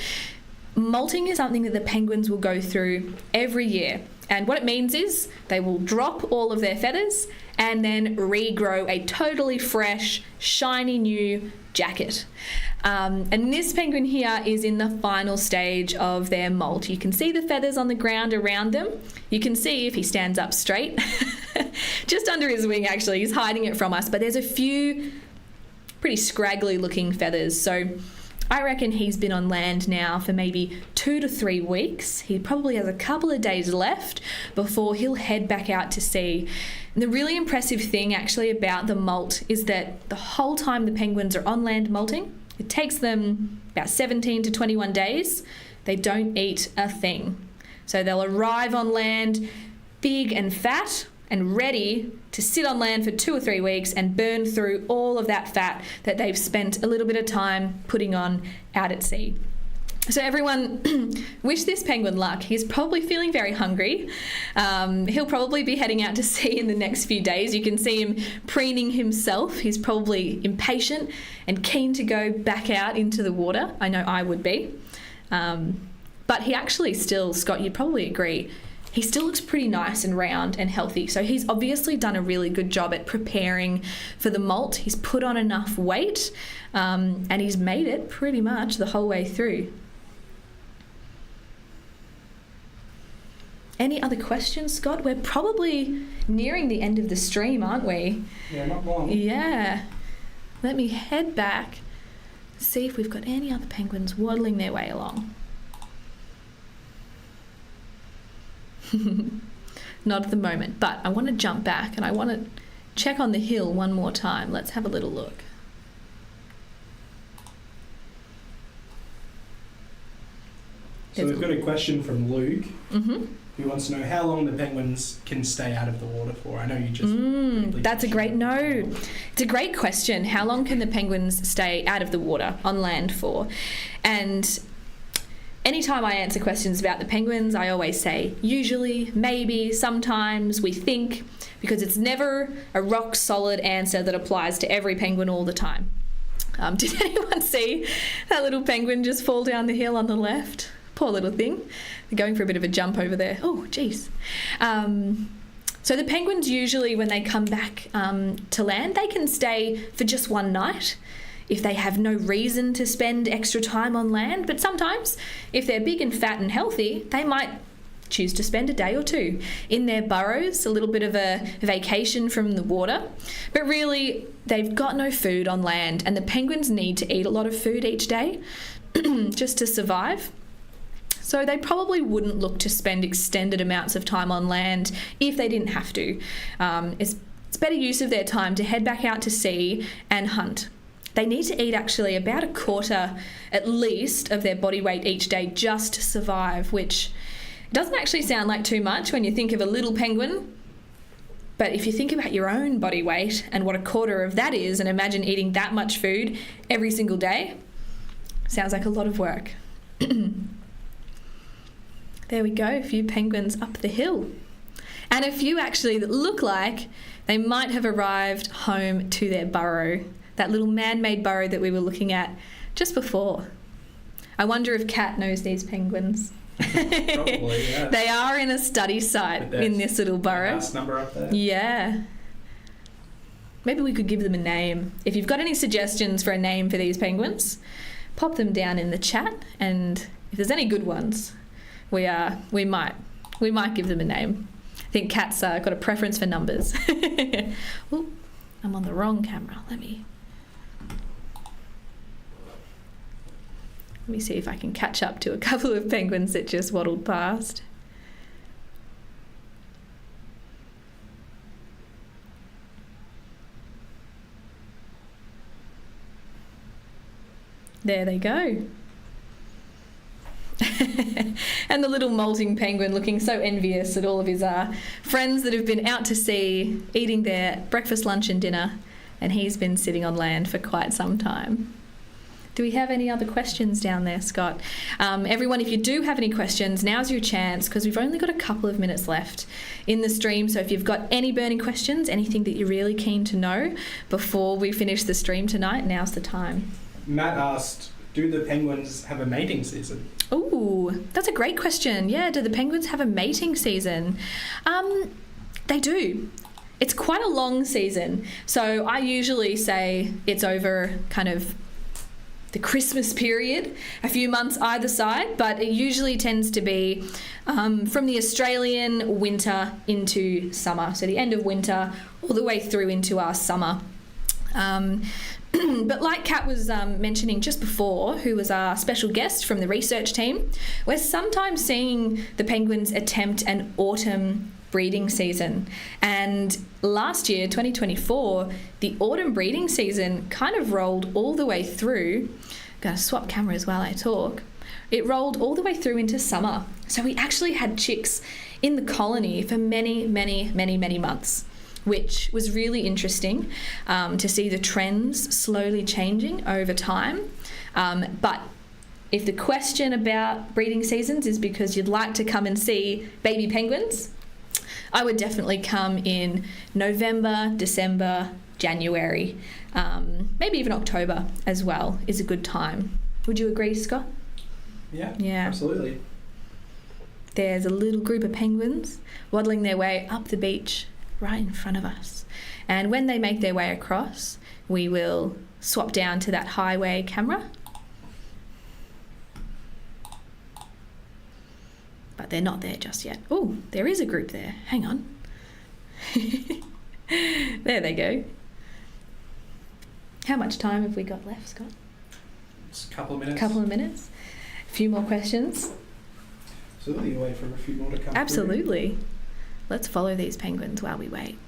Molting is something that the penguins will go through every year. And what it means is they will drop all of their feathers and then regrow a totally fresh, shiny new jacket. And this penguin here is in the final stage of their molt. You can see the feathers on the ground around them. You can see if he stands up straight, just under his wing actually, he's hiding it from us, but there's a few pretty scraggly looking feathers. So I reckon he's been on land now for maybe 2 to 3 weeks. He probably has a couple of days left before he'll head back out to sea. And the really impressive thing actually about the molt is that the whole time the penguins are on land molting, it takes them about 17 to 21 days. They don't eat a thing. So they'll arrive on land big and fat and ready to sit on land for 2 or 3 weeks and burn through all of that fat that they've spent a little bit of time putting on out at sea. So everyone, wish this penguin luck. He's probably feeling very hungry. He'll probably be heading out to sea in the next few days. You can see him preening himself. He's probably impatient and keen to go back out into the water. I know I would be. But he actually still, Scott, you'd probably agree, he still looks pretty nice and round and healthy. So he's obviously done a really good job at preparing for the molt. He's put on enough weight and he's made it pretty much the whole way through. Any other questions, Scott? We're probably nearing the end of the stream, aren't we? Yeah, not long. Yeah. Let me head back, see if we've got any other penguins waddling their way along. Not at the moment, but I want to jump back and I want to check on the hill one more time. Let's have a little look. So we've got a question from Luke, Mm-hmm. who wants to know how long the penguins can stay out of the water for. I know you just... briefly That's a touched great on no. it. It's a great question. How long can the penguins stay out of the water on land for? And anytime I answer questions about the penguins, I always say usually, maybe, sometimes, we think, because it's never a rock solid answer that applies to every penguin all the time. Did anyone see that little penguin just fall down the hill on the left? Poor little thing. They're going for a bit of a jump over there. Oh, geez. So the penguins usually, when they come back to land, they can stay for just one night if they have no reason to spend extra time on land. But sometimes, if they're big and fat and healthy, they might choose to spend a day or two in their burrows, a little bit of a vacation from the water. But really, they've got no food on land, and the penguins need to eat a lot of food each day just to survive. So they probably wouldn't look to spend extended amounts of time on land if they didn't have to. It's better use of their time to head back out to sea and hunt. They need to eat actually about a quarter at least of their body weight each day just to survive, which doesn't actually sound like too much when you think of a little penguin. But if you think about your own body weight and what a quarter of that is, and imagine eating that much food every single day, sounds like a lot of work. There we go, a few penguins up the hill. And a few actually that look like they might have arrived home to their burrow, that little man-made burrow that we were looking at just before. I wonder if Kat knows these penguins. Probably, yeah. They are in a study site in this little burrow. House number up there. Yeah. Maybe we could give them a name. If you've got any suggestions for a name for these penguins, pop them down in the chat, and if there's any good ones, we might give them a name. I think Kat's got a preference for numbers. Oh, I'm on the wrong camera. Let me see if I can catch up to a couple of penguins that just waddled past. There they go. And the little molting penguin looking so envious at all of his friends that have been out to sea eating their breakfast, lunch and dinner, and he's been sitting on land for quite some time. Do we have any other questions down there, Scott? Everyone, if you do have any questions, now's your chance, because we've only got a couple of minutes left in the stream. So if you've got any burning questions, anything that you're really keen to know before we finish the stream tonight, now's the time. Matt asked, do the penguins have a mating season? Oh, that's a great question. Yeah, do the penguins have a mating season? They do. It's quite a long season. So I usually say it's over kind of the Christmas period, a few months either side, but it usually tends to be from the Australian winter into summer. So the end of winter all the way through into our summer. But like Kat was mentioning just before, who was our special guest from the research team, we're sometimes seeing the penguins attempt an autumn breeding season. And last year, 2024, the autumn breeding season kind of rolled all the way through. I'm going to swap cameras while I talk. It rolled all the way through into summer. So we actually had chicks in the colony for many, many, many, many months, which was really interesting to see the trends slowly changing over time. But if the question about breeding seasons is because you'd like to come and see baby penguins, I would definitely come in November, December, January, maybe even October as well is a good time. Would you agree, Scott? Yeah, Yeah. absolutely. There's a little group of penguins waddling their way up the beach right in front of us. And when they make their way across, we will swap down to that highway camera. But they're not there just yet. Oh, there is a group there. Hang on. There they go. How much time have we got left, Scott? Just a couple of minutes. Couple of minutes. A few more questions. Absolutely, you wait for a few more to come through. Absolutely. Let's follow these penguins while we wait.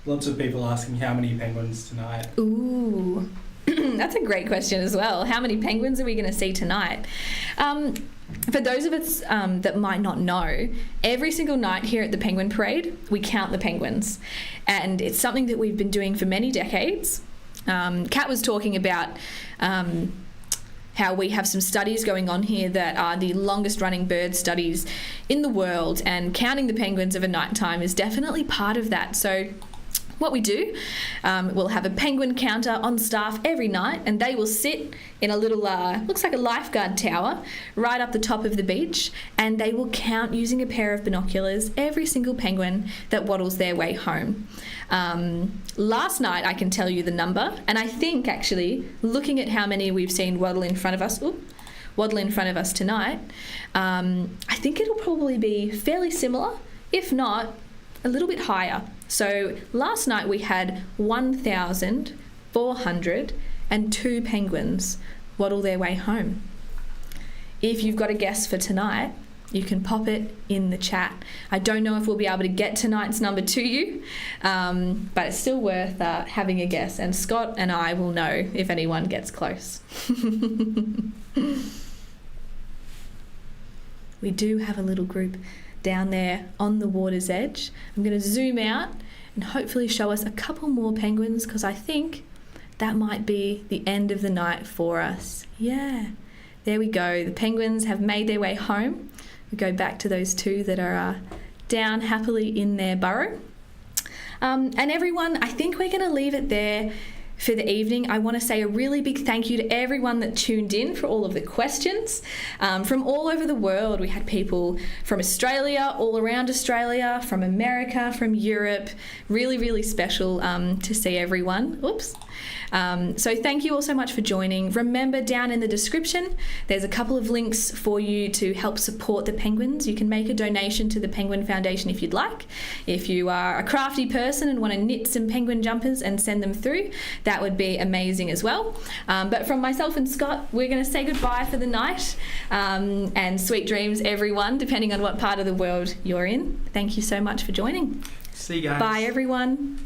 lots of people asking how many penguins tonight. Ooh, that's a great question as well. How many penguins are we going to see tonight? For those of us that might not know, every single night here at the Penguin Parade, we count the penguins. And it's something that we've been doing for many decades. Kat was talking about how we have some studies going on here that are the longest running bird studies in the world, and counting the penguins of a night time is definitely part of that. So what we do, we'll have a penguin counter on staff every night, and they will sit in a little, looks like a lifeguard tower, right up the top of the beach, and they will count using a pair of binoculars every single penguin that waddles their way home. Last night, I can tell you the number, and I think actually, looking at how many we've seen waddle in front of us tonight, I think it'll probably be fairly similar, if not a little bit higher. So last night we had 1,402 penguins waddle their way home. If you've got a guess for tonight, you can pop it in the chat. I don't know if we'll be able to get tonight's number to you, but it's still worth having a guess, and Scott and I will know if anyone gets close. We do have a little group down there on the water's edge. I'm going to zoom out and hopefully show us a couple more penguins, because I think that might be the end of the night for us. Yeah, there we go. The penguins have made their way home. We go back to those two that are down happily in their burrow. And everyone, I think we're going to leave it there for the evening. I want to say a really big thank you to everyone that tuned in for all of the questions from all over the world. We had people from Australia, all around Australia, from America, from Europe. Really, really special to see everyone. Oops. So thank you all so much for joining. Remember, down in the description, there's a couple of links for you to help support the penguins. You can make a donation to the Penguin Foundation if you'd like. If you are a crafty person and want to knit some penguin jumpers and send them through, that would be amazing as well. But from myself and Scott, we're going to say goodbye for the night, and sweet dreams, everyone, depending on what part of the world you're in. Thank you so much for joining. See you guys. Bye, everyone.